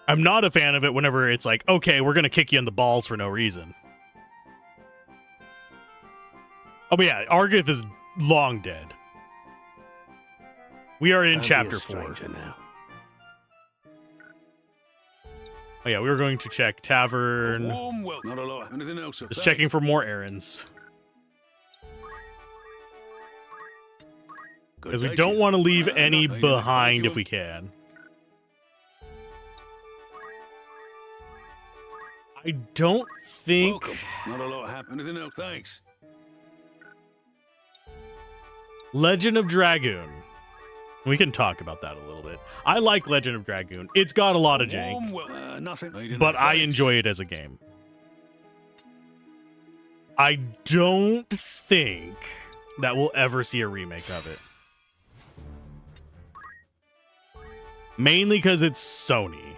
I'm not a fan of it whenever it's like, okay, we're going to kick you in the balls for no reason. Oh, but yeah, Argith is long dead. We are in chapter 4. Now. Oh yeah, we were going to check tavern. Not a lot. Anything else? Just checking for more errands. Because we don't want to leave any behind if we can. I don't think... Welcome. Not a lot happened. Anything else? Thanks. Legend of Dragoon. We can talk about that a little bit. I like Legend of Dragoon. It's got a lot of jank, Nothing. but I enjoy it as a game. I don't think that we'll ever see a remake of it. Mainly because it's Sony.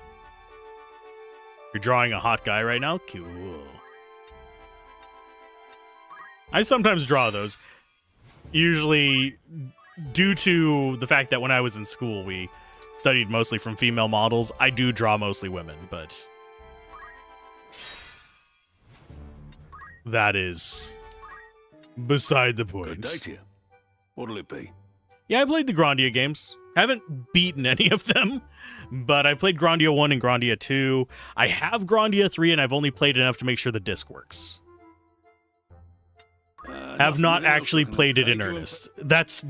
You're drawing a hot guy right now? Cool. I sometimes draw those. Usually due to the fact that when I was in school, we studied mostly from female models. I do draw mostly women, but that is beside the point. Good day to you. What'll it be? Yeah, I played the Grandia games. Haven't beaten any of them, but I played Grandia 1 and Grandia 2. I have Grandia 3, and I've only played enough to make sure the disc works. Have not actually played it in earnest. That's,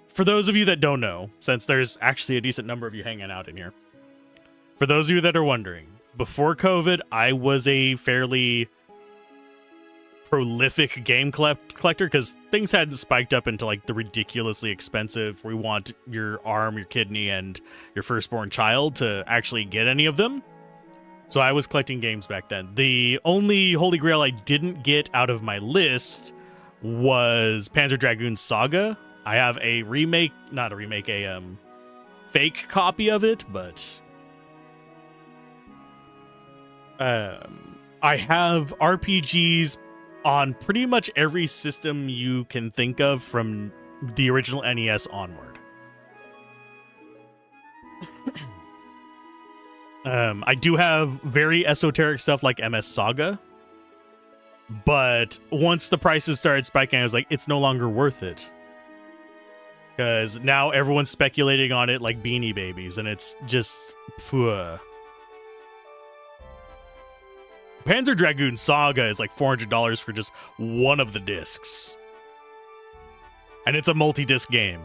for those of you that don't know, since there's actually a decent number of you hanging out in here. For those of you that are wondering, before COVID, I was a fairly prolific game collector because things hadn't spiked up into like the ridiculously expensive, we want your arm, your kidney, and your firstborn child to actually get any of them. So I was collecting games back then. The only Holy Grail I didn't get out of my list was Panzer Dragoon Saga. I have a remake, not a remake, a fake copy of it, but I have RPGs on pretty much every system you can think of from the original NES onward. I do have very esoteric stuff like MS Saga, but once the prices started spiking, I was like, it's no longer worth it. Because now everyone's speculating on it like Beanie Babies, and it's just... Phew. Panzer Dragoon Saga is like $400 for just one of the discs. And it's a multi-disc game.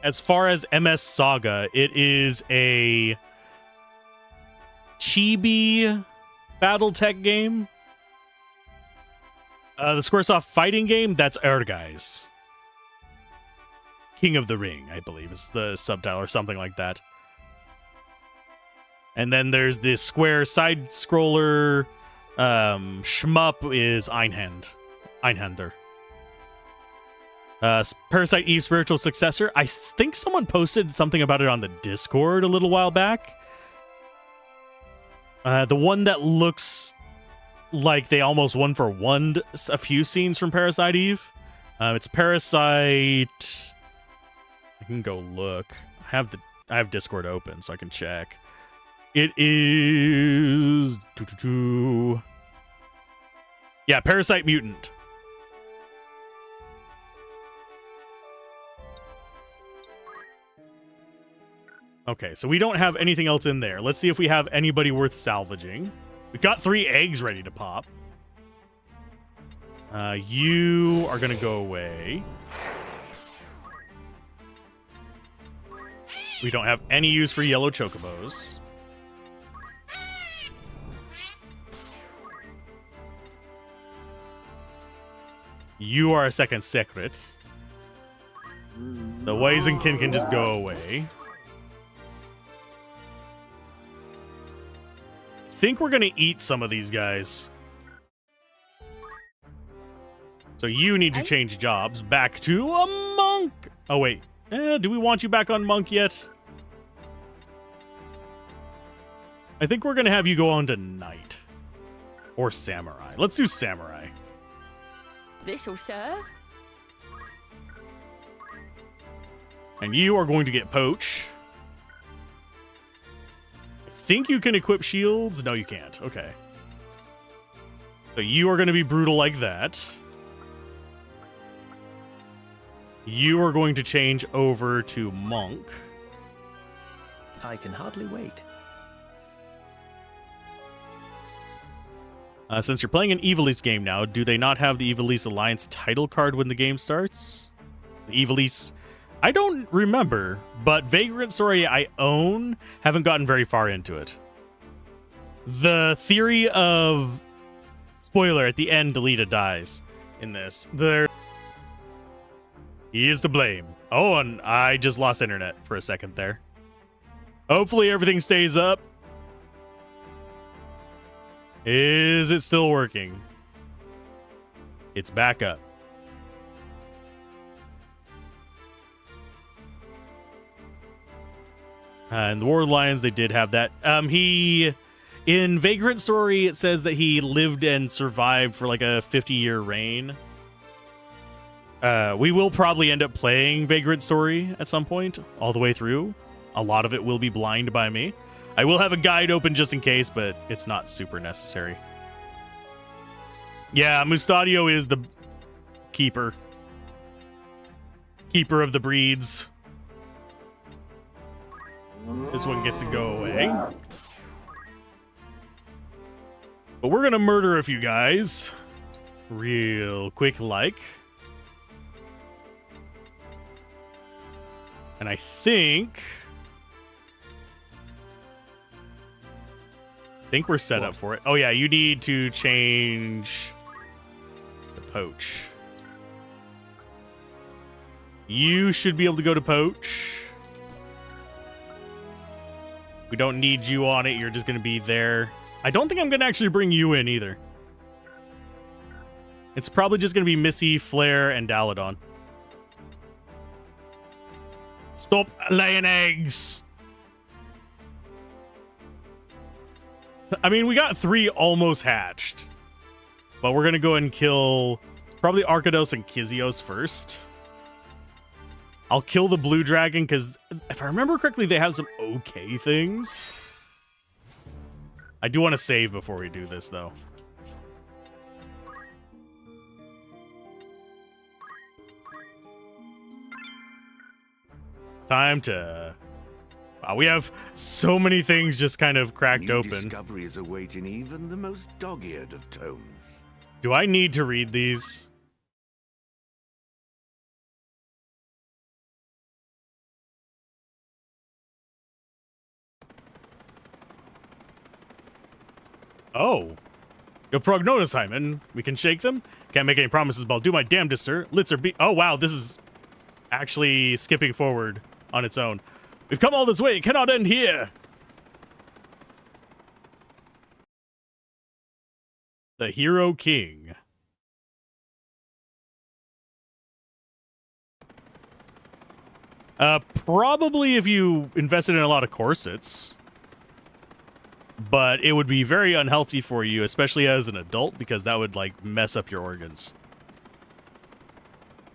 As far as MS Saga, it is a chibi Battletech game. The Squaresoft fighting game, that's Erguys. King of the Ring, I believe, is the subtitle or something like that. And then there's this Square side-scroller shmup is Einhander. Parasite Eve's spiritual successor. I think someone posted something about it on the Discord a little while back. The one that looks like they almost one-for-one a few scenes from Parasite Eve. It's Parasite... I can go look. I have Discord open so I can check. It is... Yeah, Parasite Mutant. Okay, so we don't have anything else in there. Let's see if we have anybody worth salvaging. We've got 3 eggs ready to pop. You are going to go away. We don't have any use for yellow chocobos. You are a second secret. The Wizenkin can just go away. I think we're going to eat some of these guys. So you need to change jobs back to a monk. Oh, wait. Do we want you back on monk yet? I think we're going to have you go on to knight. Or samurai. Let's do samurai. This'll serve. And you are going to get poach. I think you can equip shields. No, you can't. Okay. So you are going to be brutal like that. You are going to change over to monk. I can hardly wait. Since you're playing an Ivalice game now, do they not have the Ivalice Alliance title card when the game starts? The Ivalice... I don't remember, but Vagrant Story I own, haven't gotten very far into it. The theory of spoiler at the end, Delita dies in this. He is to blame. Oh, and I just lost internet for a second there. Hopefully everything stays up. Is it still working? It's back up. And the War Lions, they did have that. In Vagrant Story, it says that he lived and survived for like a 50-year reign. We will probably end up playing Vagrant Story at some point, all the way through. A lot of it will be blind by me. I will have a guide open just in case, but it's not super necessary. Yeah, Mustadio is the keeper. Keeper of the breeds. This one gets to go away. But we're going to murder a few guys. Real quick like. And I think we're set up for it. Oh, yeah, you need to change the poach. You should be able to go to poach. We don't need you on it. You're just going to be there. I don't think I'm going to actually bring you in either. It's probably just going to be Missy, Flare, and Daladon. Stop laying eggs. I mean, we got 3 almost hatched. But we're going to go and kill probably Arkados and Kizios first. I'll kill the blue dragon because if I remember correctly, they have some okay things. I do want to save before we do this, though. Time to... Wow, we have so many things just kind of cracked New open. Discoveries awaiting even the most dog-eared of tomes. Do I need to read these? Oh. Your prognosis, Hyman. We can shake them? Can't make any promises, but I'll do my damnedest, sir. Litzer be... Oh, wow, this is actually skipping forward on its own. We've come all this way. It cannot end here. The Hero King. Probably if you invested in a lot of corsets. But it would be very unhealthy for you, especially as an adult, because that would, like, mess up your organs.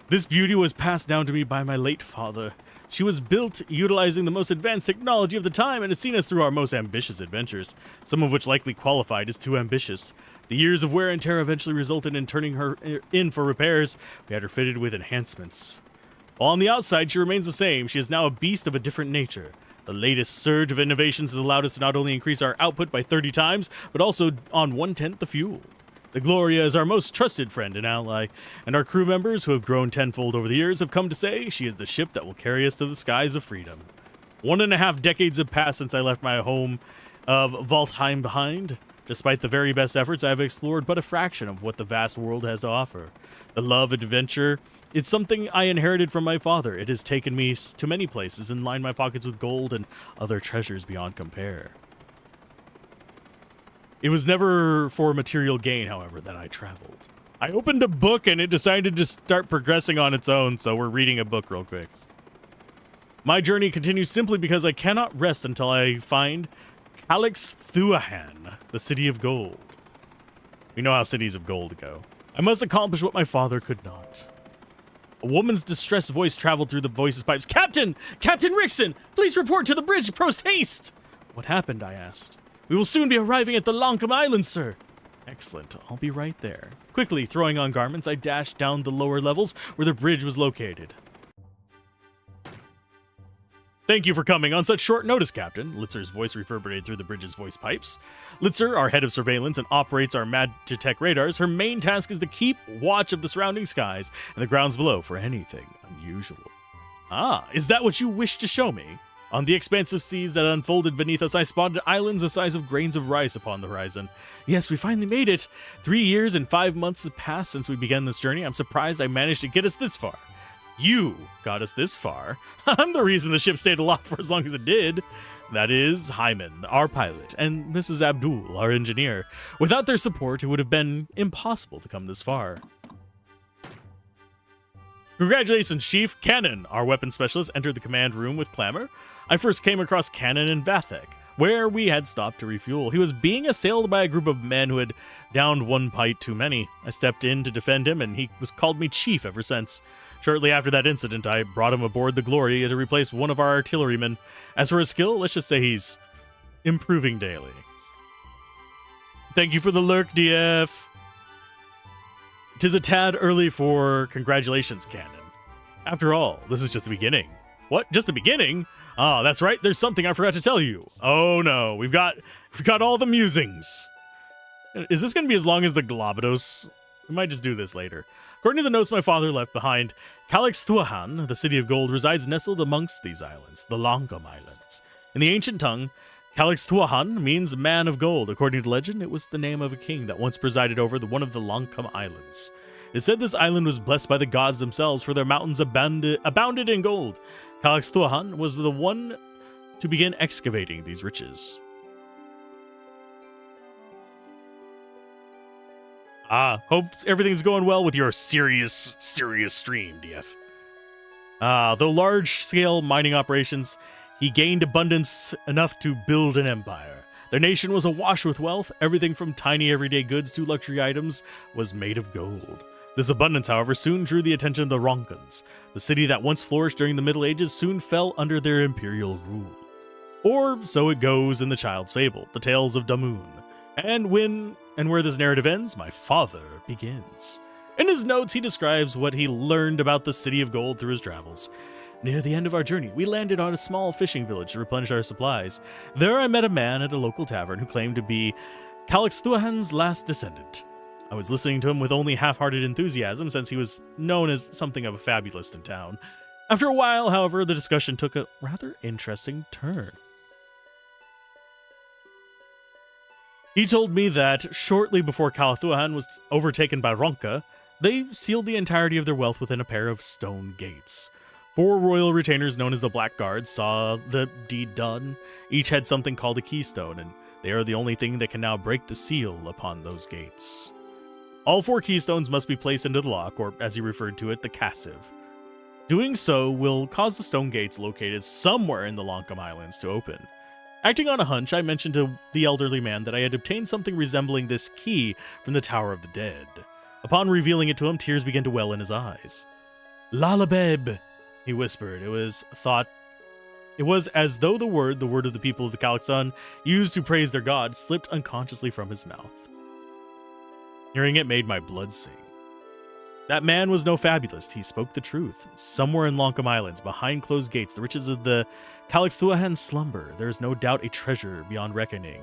This beauty was passed down to me by my late father. She was built utilizing the most advanced technology of the time and has seen us through our most ambitious adventures, some of which likely qualified as too ambitious. The years of wear and tear eventually resulted in turning her in for repairs. We had her fitted with enhancements. While on the outside, she remains the same. She is now a beast of a different nature. The latest surge of innovations has allowed us to not only increase our output by 30 times, but also on 1/10 the fuel. The Gloria is our most trusted friend and ally, and our crew members, who have grown tenfold over the years, have come to say she is the ship that will carry us to the skies of freedom. 1.5 decades have passed since I left my home of Valtheim behind. Despite the very best efforts, I have explored but a fraction of what the vast world has to offer. The love of adventure, it's something I inherited from my father. It has taken me to many places and lined my pockets with gold and other treasures beyond compare. It was never for material gain, however, that I traveled. I opened a book and it decided to start progressing on its own, so we're reading a book real quick. My journey continues simply because I cannot rest until I find Calix Thuahan, the City of Gold. We know how cities of gold go. I must accomplish what my father could not. A woman's distressed voice traveled through the voice's pipes. Captain! Captain Rickson! Please report to the bridge, post haste! What happened, I asked. We will soon be arriving at the Lankum Island, sir. Excellent, I'll be right there. Quickly throwing on garments, I dashed down the lower levels where the bridge was located. Thank you for coming on such short notice, Captain. Litzer's voice reverberated through the bridge's voice pipes. Litzer, our head of surveillance and operates our Magitech radars, her main task is to keep watch of the surrounding skies and the grounds below for anything unusual. Ah, is that what you wish to show me? On the expansive seas that unfolded beneath us, I spotted islands the size of grains of rice upon the horizon. Yes, we finally made it. 3 years and 5 months have passed since we began this journey. I'm surprised I managed to get us this far. You got us this far. I'm the reason the ship stayed aloft for as long as it did. That is Hyman, our pilot, and Mrs. Abdul, our engineer. Without their support, it would have been impossible to come this far. Congratulations, Chief. Cannon, our weapons specialist, entered the command room with clamor. I first came across Cannon in Vathek, where we had stopped to refuel. He was being assailed by a group of men who had downed one pint too many. I stepped in to defend him, and he was called me Chief ever since. Shortly after that incident, I brought him aboard the Glory to replace one of our artillerymen. As for his skill, let's just say he's improving daily. Thank you for the lurk, DF. 'Tis a tad early for congratulations, Cannon. After all, this is just the beginning. What? Just the beginning? Ah, that's right. There's something I forgot to tell you. Oh no, we've got all the musings. Is this going to be as long as the Globados? We might just do this later. According to the notes my father left behind, Calixtuahan, the city of gold, resides nestled amongst these islands, the Longum Islands. In the ancient tongue, Calixtuahan means man of gold. According to legend, it was the name of a king that once presided over one of the Longum Islands. It is said this island was blessed by the gods themselves, for their mountains abounded in gold. Calixtuahan was the one to begin excavating these riches. Hope everything's going well with your serious stream, DF. Though large-scale mining operations, he gained abundance enough to build an empire. Their nation was awash with wealth. Everything from tiny everyday goods to luxury items was made of gold. This abundance, however, soon drew the attention of the Ronkans. The city that once flourished during the Middle Ages soon fell under their imperial rule. Or so it goes in the child's fable, The Tales of Damun. And where this narrative ends, my father begins. In his notes, he describes what he learned about the City of Gold through his travels. Near the end of our journey, we landed on a small fishing village to replenish our supplies. There I met a man at a local tavern who claimed to be Calixtuahan's last descendant. I was listening to him with only half-hearted enthusiasm, since he was known as something of a fabulist in town. After a while, however, the discussion took a rather interesting turn. He told me that shortly before Calixtuahan was overtaken by Ronka, they sealed the entirety of their wealth within a pair of stone gates. 4 royal retainers known as the Black Guards saw the deed done. Each had something called a keystone, and they are the only thing that can now break the seal upon those gates. All 4 keystones must be placed into the lock, or as he referred to it, the cassive. Doing so will cause the stone gates located somewhere in the Longum Islands to open. Acting on a hunch, I mentioned to the elderly man that I had obtained something resembling this key from the Tower of the Dead. Upon revealing it to him, tears began to well in his eyes. "Lalabeb," he whispered. It was as though the word of the people of the Calixan, used to praise their god, slipped unconsciously from his mouth. Hearing it made my blood sing. That man was no fabulist. He spoke the truth. Somewhere in Longum Islands, behind closed gates, the riches of the Calixtuahan slumber. There is no doubt a treasure beyond reckoning.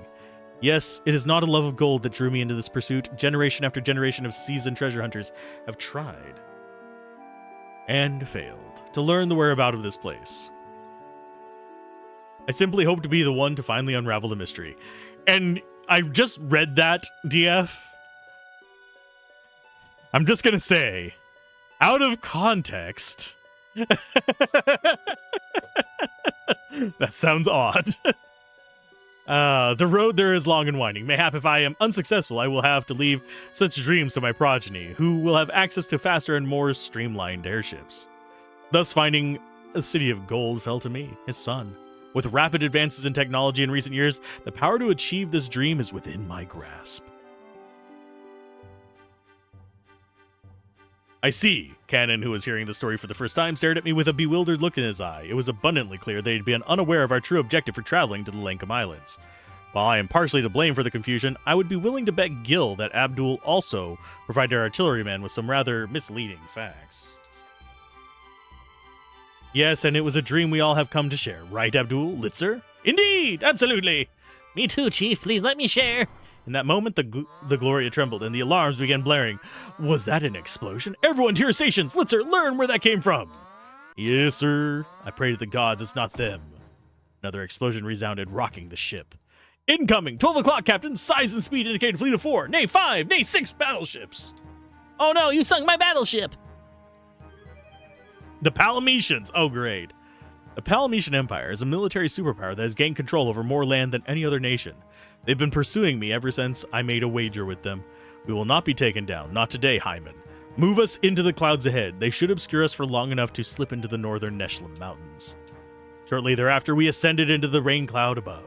Yes, it is not a love of gold that drew me into this pursuit. Generation after generation of seasoned treasure hunters have tried and failed to learn the whereabouts of this place. I simply hope to be the one to finally unravel the mystery. And I just read that, DF. I'm just going to say, out of context, that sounds odd. The road there is long and winding. Mayhap if I am unsuccessful, I will have to leave such dreams to my progeny, who will have access to faster and more streamlined airships. Thus, finding a city of gold fell to me, his son. With rapid advances in technology in recent years, the power to achieve this dream is within my grasp. I see. Cannon, who was hearing the story for the first time, stared at me with a bewildered look in his eye. It was abundantly clear that he'd been unaware of our true objective for traveling to the Longum Islands. While I am partially to blame for the confusion, I would be willing to bet Gil that Abdul also provided our artilleryman with some rather misleading facts. Yes, and it was a dream we all have come to share, right, Abdul, Litzer? Indeed, absolutely. Me too, Chief. Please let me share. In that moment, the Gloria trembled, and the alarms began blaring. Was that an explosion? Everyone to your stations! Litzer, learn where that came from! Yes, sir. I pray to the gods it's not them. Another explosion resounded, rocking the ship. Incoming! 12 o'clock, Captain! Size and speed indicated fleet of 4, nay 5, nay 6 battleships! Oh no, you sunk my battleship! The Palametians! Oh, great. The Palametian Empire is a military superpower that has gained control over more land than any other nation. They've been pursuing me ever since I made a wager with them. We will not be taken down. Not today, Hyman. Move us into the clouds ahead. They should obscure us for long enough to slip into the northern Neshlum Mountains. Shortly thereafter, we ascended into the rain cloud above.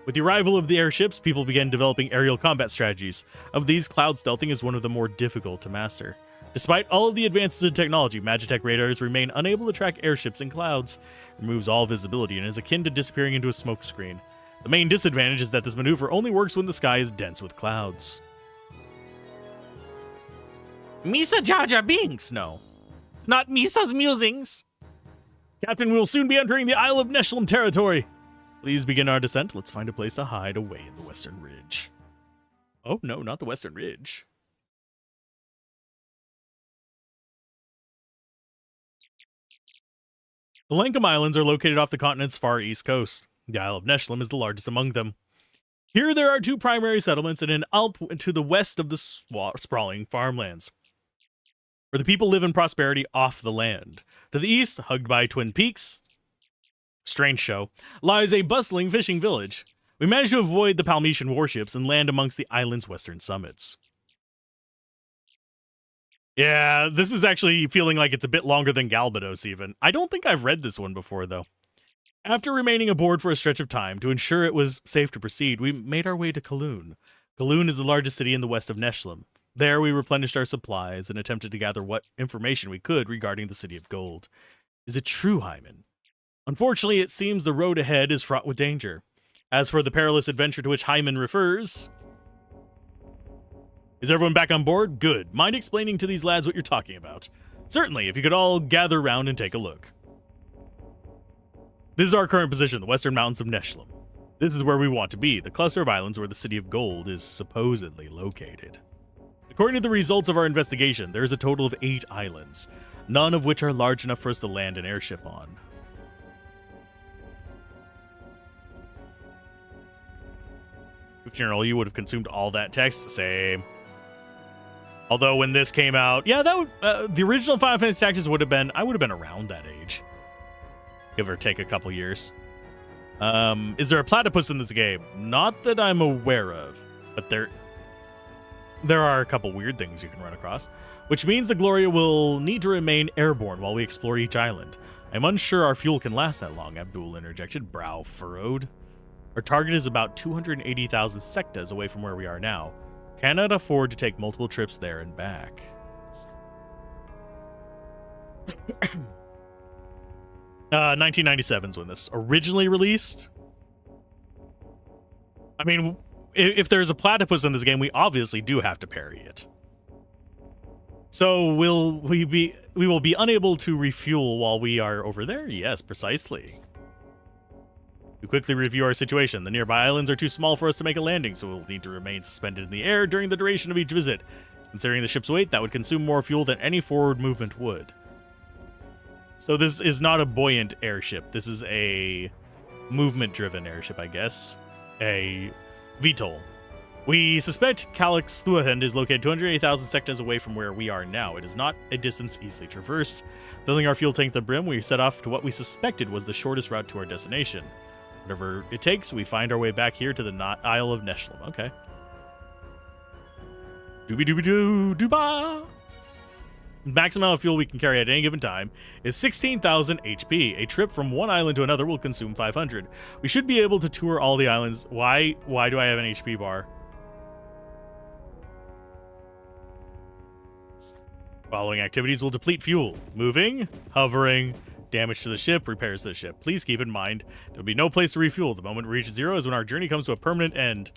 With the arrival of the airships, people began developing aerial combat strategies. Of these, cloud stealthing is one of the more difficult to master. Despite all of the advances in technology, Magitech radars remain unable to track airships in clouds. It removes all visibility and is akin to disappearing into a smoke screen. The main disadvantage is that this maneuver only works when the sky is dense with clouds. Misa Jar Jar Binks, no. It's not Misa's musings. Captain, we will soon be entering the Isle of Neshlum territory. Please begin our descent. Let's find a place to hide away in the Western Ridge. Oh, no, not the Western Ridge. The Lankum Islands are located off the continent's far east coast. The Isle of Neshlum is the largest among them. Here there are 2 primary settlements and an alp to the west of the sprawling farmlands, where the people live in prosperity off the land. To the east, hugged by twin peaks, strange show, lies a bustling fishing village. We managed to avoid the Palametian warships and land amongst the island's western summits. Yeah, this is actually feeling like it's a bit longer than Galbados even. I don't think I've read this one before, though. After remaining aboard for a stretch of time to ensure it was safe to proceed, we made our way to Kaloon. Kaloon is the largest city in the west of Neshlum. There we replenished our supplies and attempted to gather what information we could regarding the City of Gold. Is it true, Hyman? Unfortunately, it seems the road ahead is fraught with danger. As for the perilous adventure to which Hyman refers... Is everyone back on board? Good. Mind explaining to these lads what you're talking about? Certainly, if you could all gather round and take a look. This is our current position, the western mountains of Neshlum. This is where we want to be, the cluster of islands where the City of Gold is supposedly located. According to the results of our investigation, there is a total of 8 islands, none of which are large enough for us to land an airship on. General, you would have consumed all that text. Same. Although when this came out, yeah, that would the original Final Fantasy Tactics would have been. I would have been around that age, give or take a couple years. Is there a platypus in this game? Not that I'm aware of, but there are a couple weird things you can run across, which means the Gloria will need to remain airborne while we explore each island. I'm unsure our fuel can last that long. Abdul interjected, brow furrowed. Our target is about 280,000 sectas away from where we are now. Cannot afford to take multiple trips there and back. 1997 is when this originally released. I mean, if there's a platypus in this game, we obviously do have to parry it. So we will be unable to refuel while we are over there? Yes, precisely. We quickly review our situation. The nearby islands are too small for us to make a landing, so we'll need to remain suspended in the air during the duration of each visit. Considering the ship's weight, that would consume more fuel than any forward movement would. So this is not a buoyant airship. This is a movement-driven airship, I guess. A VTOL. We suspect Calyx Thuahend is located 280,000 sectas away from where we are now. It is not a distance easily traversed. Filling our fuel tank to the brim, we set off to what we suspected was the shortest route to our destination. Whatever it takes, we find our way back here to the Isle of Neshlum. Okay. Doobie-doobie-doo-doo-ba! Maximum amount of fuel we can carry at any given time is 16,000 HP. A trip from one island to another will consume 500. We should be able to tour all the islands. Why do I have an HP bar? Following activities will deplete fuel. Moving, hovering, damage to the ship, repairs to the ship. Please keep in mind, there will be no place to refuel. The moment we reach 0 is when our journey comes to a permanent end.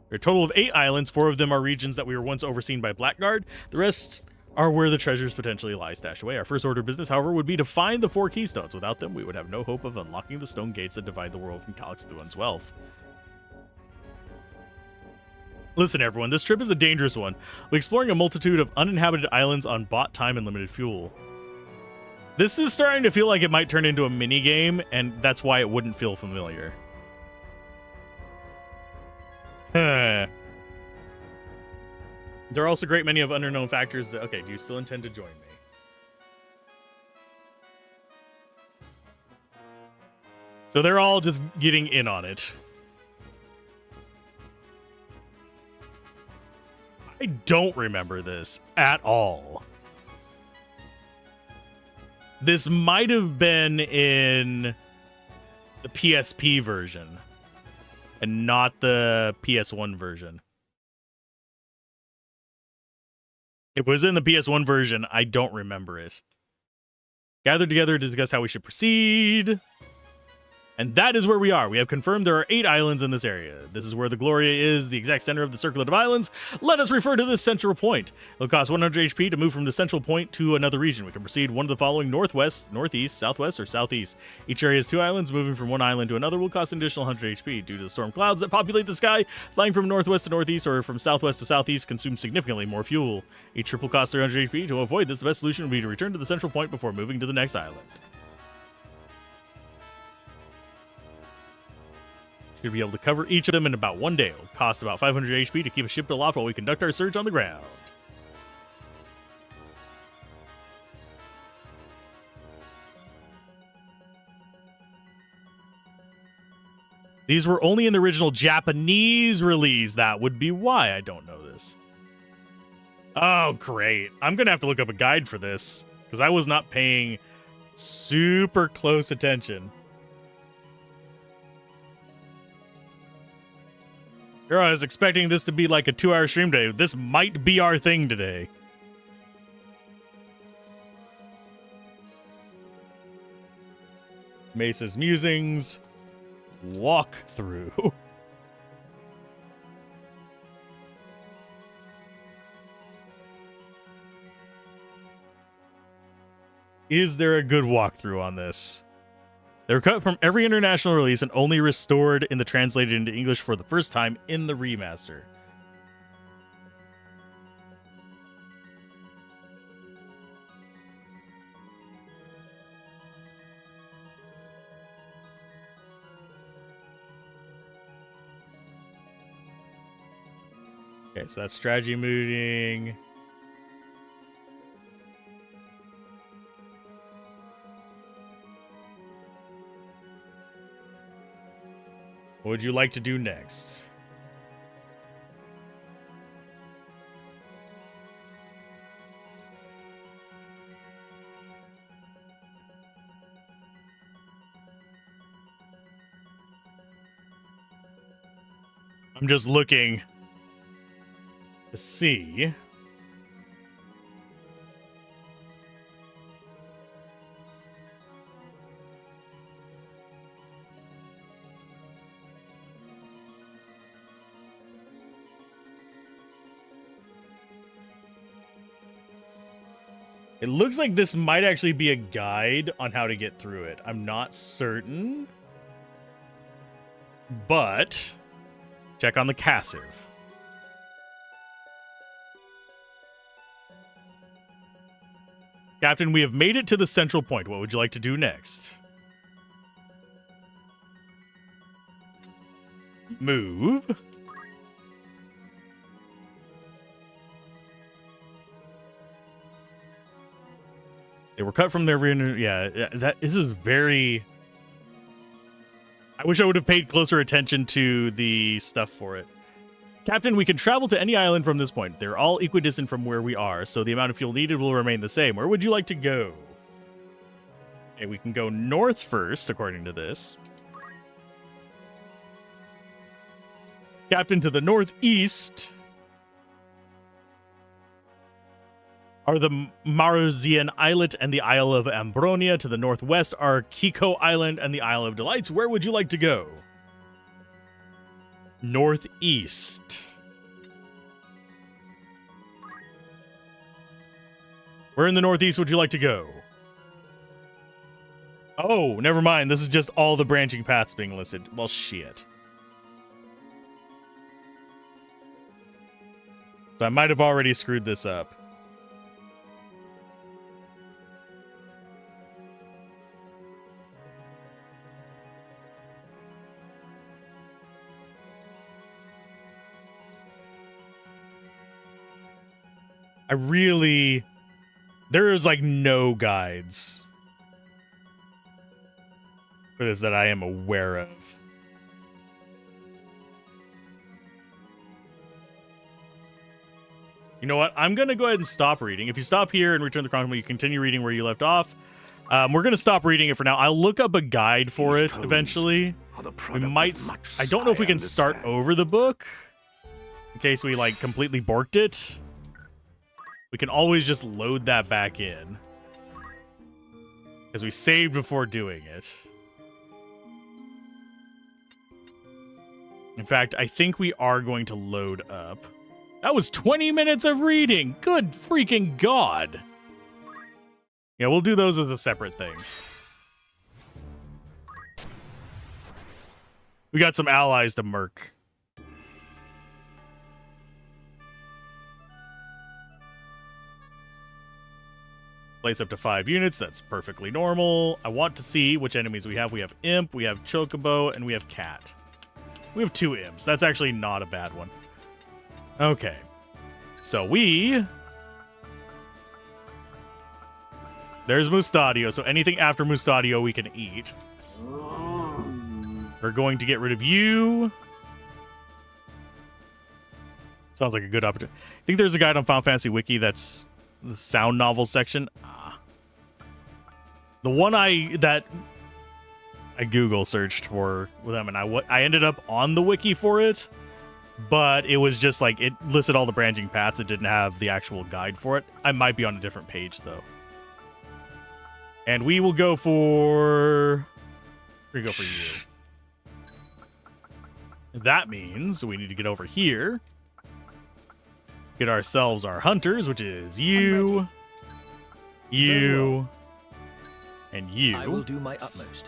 There are a total of 8 islands. 4 of them are regions that we were once overseen by Blackguard. The rest are where the treasures potentially lie stashed away. Our first order of business, however, would be to find the 4 keystones. Without them, we would have no hope of unlocking the stone gates that divide the world from Calyx Thuahnd's wealth. Listen, everyone, this trip is a dangerous one. We're exploring a multitude of uninhabited islands on bought time and limited fuel. This is starting to feel like it might turn into a mini game, and that's why it wouldn't feel familiar. There are also a great many of unknown factors that... Okay, do you still intend to join me? So they're all just getting in on it. I don't remember this at all. This might have been in the PSP version and not the PS1 version. If it was in the PS1 version, I don't remember it. Gathered together to discuss how we should proceed. And that is where we are. We have confirmed there are 8 islands in this area. This is where the Gloria is, the exact center of the circlet of islands. Let us refer to this central point. It'll cost 100 HP to move from the central point to another region. We can proceed one of the following: northwest, northeast, southwest, or southeast. Each area has 2 islands. Moving from one island to another will cost an additional 100 HP. Due to the storm clouds that populate the sky, flying from northwest to northeast or from southwest to southeast consumes significantly more fuel. Each trip will cost 300 HP. To avoid this, the best solution would be to return to the central point before moving to the next island. Should be able to cover each of them in about 1 day. It'll cost about 500 HP to keep a ship aloft while we conduct our search on the ground. These were only in the original Japanese release. That would be why I don't know this. Oh, great. I'm going to have to look up a guide for this because I was not paying super close attention. Girl, I was expecting this to be like a 2-hour stream day. This might be our thing today. Mesa's Musings. Walkthrough. Is there a good walkthrough on this? They were cut from every international release and only restored in the translated into English for the first time in the remaster. Okay, so that's strategy mooting. What would you like to do next? I'm just looking to see. It looks like this might actually be a guide on how to get through it. I'm not certain. But check on the Cassive. Captain, we have made it to the central point. What would you like to do next? Move. They were cut from their... Yeah, this is very... I wish I would have paid closer attention to the stuff for it. Captain, we can travel to any island from this point. They're all equidistant from where we are, so the amount of fuel needed will remain the same. Where would you like to go? Okay, we can go north first, according to this. Captain, to the northeast are the Maruzian Islet and the Isle of Ambronia. To the northwest are Kiko Island and the Isle of Delights. Where would you like to go? Northeast. Where in the northeast would you like to go? Oh, never mind. This is just all the branching paths being listed. Well, shit. So I might have already screwed this up. There is like no guides for this that I am aware of. You know what? I'm going to go ahead and stop reading. If you stop here and return the chronicle, you continue reading where you left off. We're going to stop reading it for now. I'll look up a guide for it eventually. We might... I don't know if we can start over the book in case we, like, completely borked it. We can always just load that back in because we saved before doing it. In fact, I think we are going to load up. That was 20 minutes of reading. Good freaking God. Yeah, we'll do those as a separate thing. We got some allies to murk. Place up to 5 units. That's perfectly normal. I want to see which enemies we have. We have Imp, we have Chocobo, and we have Cat. We have 2 Imps. That's actually not a bad one. Okay. So there's Mustadio. So anything after Mustadio we can eat. We're going to get rid of you. Sounds like a good opportunity. I think there's a guide on Final Fantasy Wiki that's the sound novel section. The one I Google searched for with them, and I ended up on the wiki for it, but it was just like it listed all the branching paths. It didn't have the actual guide for it. I might be on a different page though. And we will go for you. That means we need to get over here. Get ourselves our hunters, which is you, and you. I will do my utmost.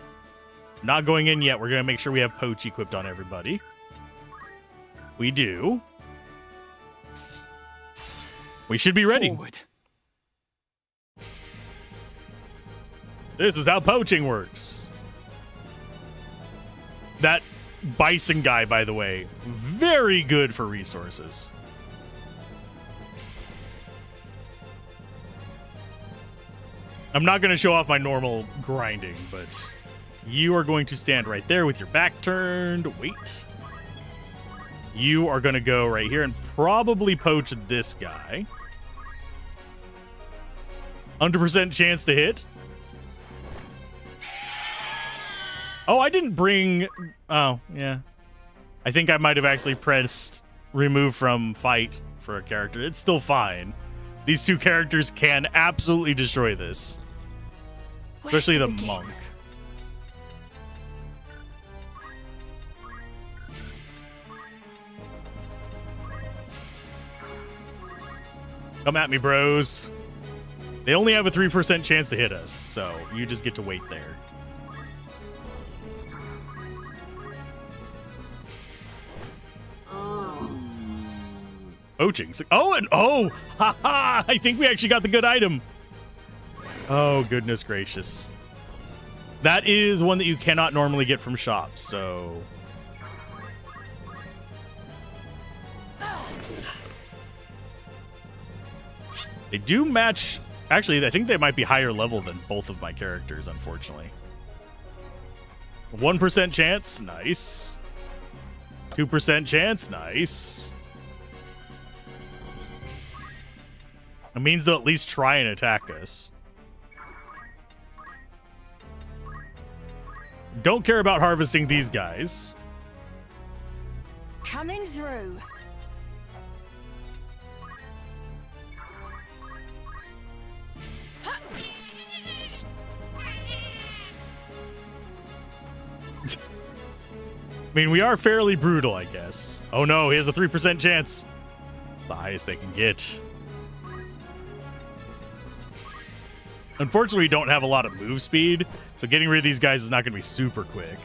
Not going in yet. We're going to make sure we have Poach equipped on everybody. We do. We should be ready. Forward. This is how poaching works. That bison guy, by the way, very good for resources. I'm not going to show off my normal grinding, but you are going to stand right there with your back turned. Wait. You are going to go right here and probably poach this guy. 100% chance to hit. Oh, I didn't bring... Oh, yeah. I think I might have actually pressed remove from fight for a character. It's still fine. These 2 characters can absolutely destroy this. Especially the monk. Come at me, bros. They only have a 3% chance to hit us, so you just get to wait there. Poaching. Oh, and oh! Haha! I think we actually got the good item. Oh, goodness gracious. That is one that you cannot normally get from shops, so... They do match... Actually, I think they might be higher level than both of my characters, unfortunately. 1% chance? Nice. 2% chance? Nice. It means they'll at least try and attack us. Don't care about harvesting these guys. Coming through. I mean, we are fairly brutal, I guess. Oh no, he has a 3% chance. It's the highest they can get. Unfortunately, we don't have a lot of move speed, so getting rid of these guys is not going to be super quick.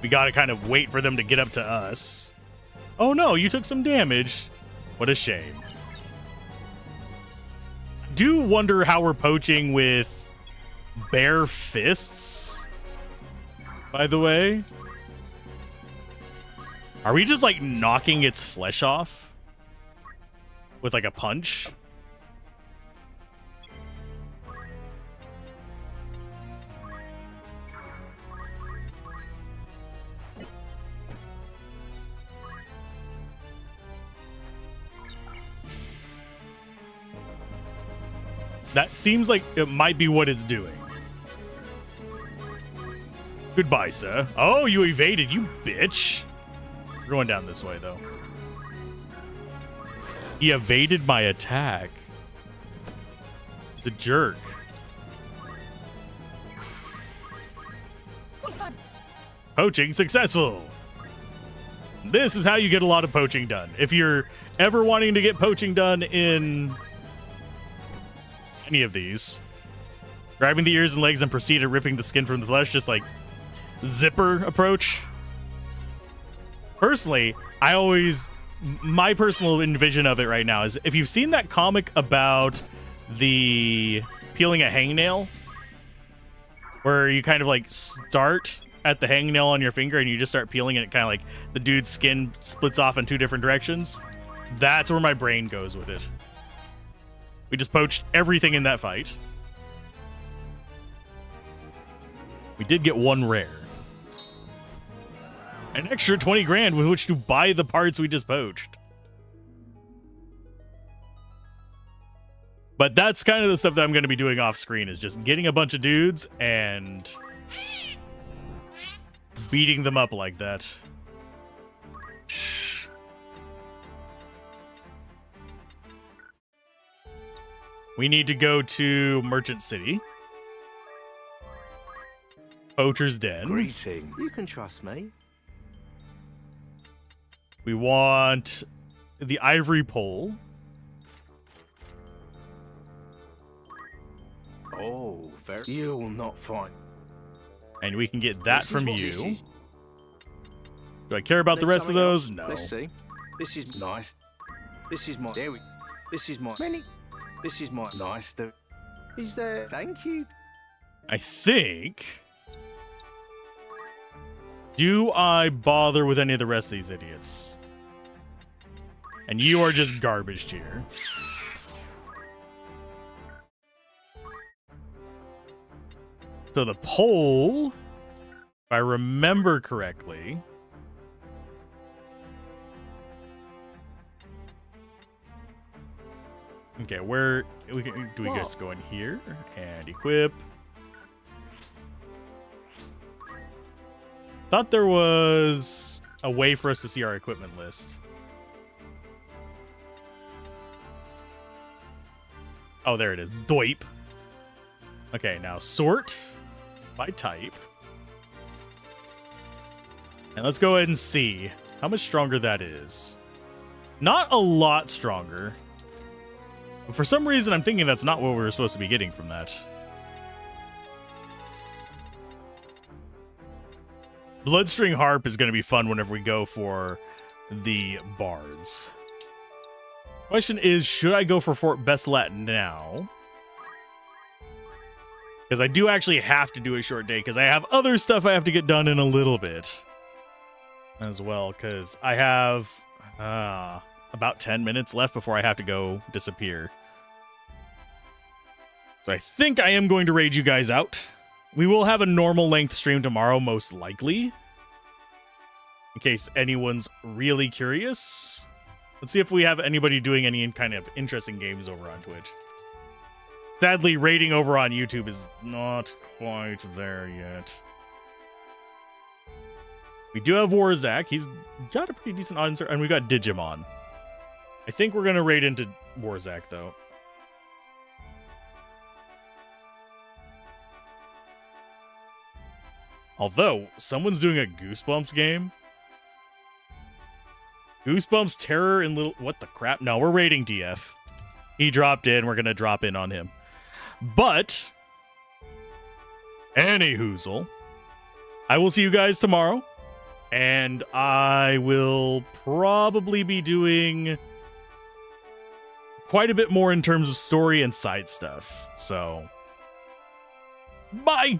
We got to kind of wait for them to get up to us. Oh no, you took some damage. What a shame. Do wonder how we're poaching with bare fists, by the way. Are we just like knocking its flesh off with like a punch? That seems like it might be what it's doing. Goodbye, sir. Oh, you evaded, you bitch. We're going down this way, though. He evaded my attack. He's a jerk. Poaching successful. This is how you get a lot of poaching done. If you're ever wanting to get poaching done in any of these, grabbing the ears and legs and proceed to ripping the skin from the flesh, just like zipper approach. Personally, my personal envision of it right now is, if you've seen that comic about the peeling a hangnail, where you kind of like start at the hangnail on your finger and you just start peeling and it kind of like the dude's skin splits off in two different directions. That's where my brain goes with it. We just poached everything in that fight. We did get one rare. An extra 20 grand with which to buy the parts we just poached. But that's kind of the stuff that I'm going to be doing off screen, is just getting a bunch of dudes and beating them up like that. We need to go to Merchant City. Poacher's Den. Greeting. You can trust me. We want the Ivory Pole. Oh, very. You'll not find. And we can get that from you. This is... Do I care about the rest of those? No. Let's see. This is nice. This is my. There we. This is my. Many. This is my. Nice. Is there? Thank you. I think. Do I bother with any of the rest of these idiots? And you are just garbage tier. So the pole, if I remember correctly, okay, where do we just go in here and equip? Thought there was a way for us to see our equipment list. Oh, there it is. Doip. Okay, now sort by type. And let's go ahead and see how much stronger that is. Not a lot stronger. But for some reason, I'm thinking that's not what we were supposed to be getting from that. Bloodstring Harp is going to be fun whenever we go for the bards. Question is, should I go for Fort Beslat now? Because I do actually have to do a short day, because I have other stuff I have to get done in a little bit as well, because I have about 10 minutes left before I have to go disappear. So I think I am going to raid you guys out. We will have a normal length stream tomorrow, most likely. In case anyone's really curious. Let's see if we have anybody doing any kind of interesting games over on Twitch. Sadly, rating over on YouTube is not quite there yet. We do have Warzak. He's got a pretty decent audience, and we got Digimon. I think we're going to raid into Warzak, though. Although, someone's doing a Goosebumps game. Goosebumps, Terror, and Little... What the crap? No, we're raiding DF. He dropped in. We're going to drop in on him. But, anyhoozle, I will see you guys tomorrow. And I will probably be doing quite a bit more in terms of story and side stuff. So, Bye!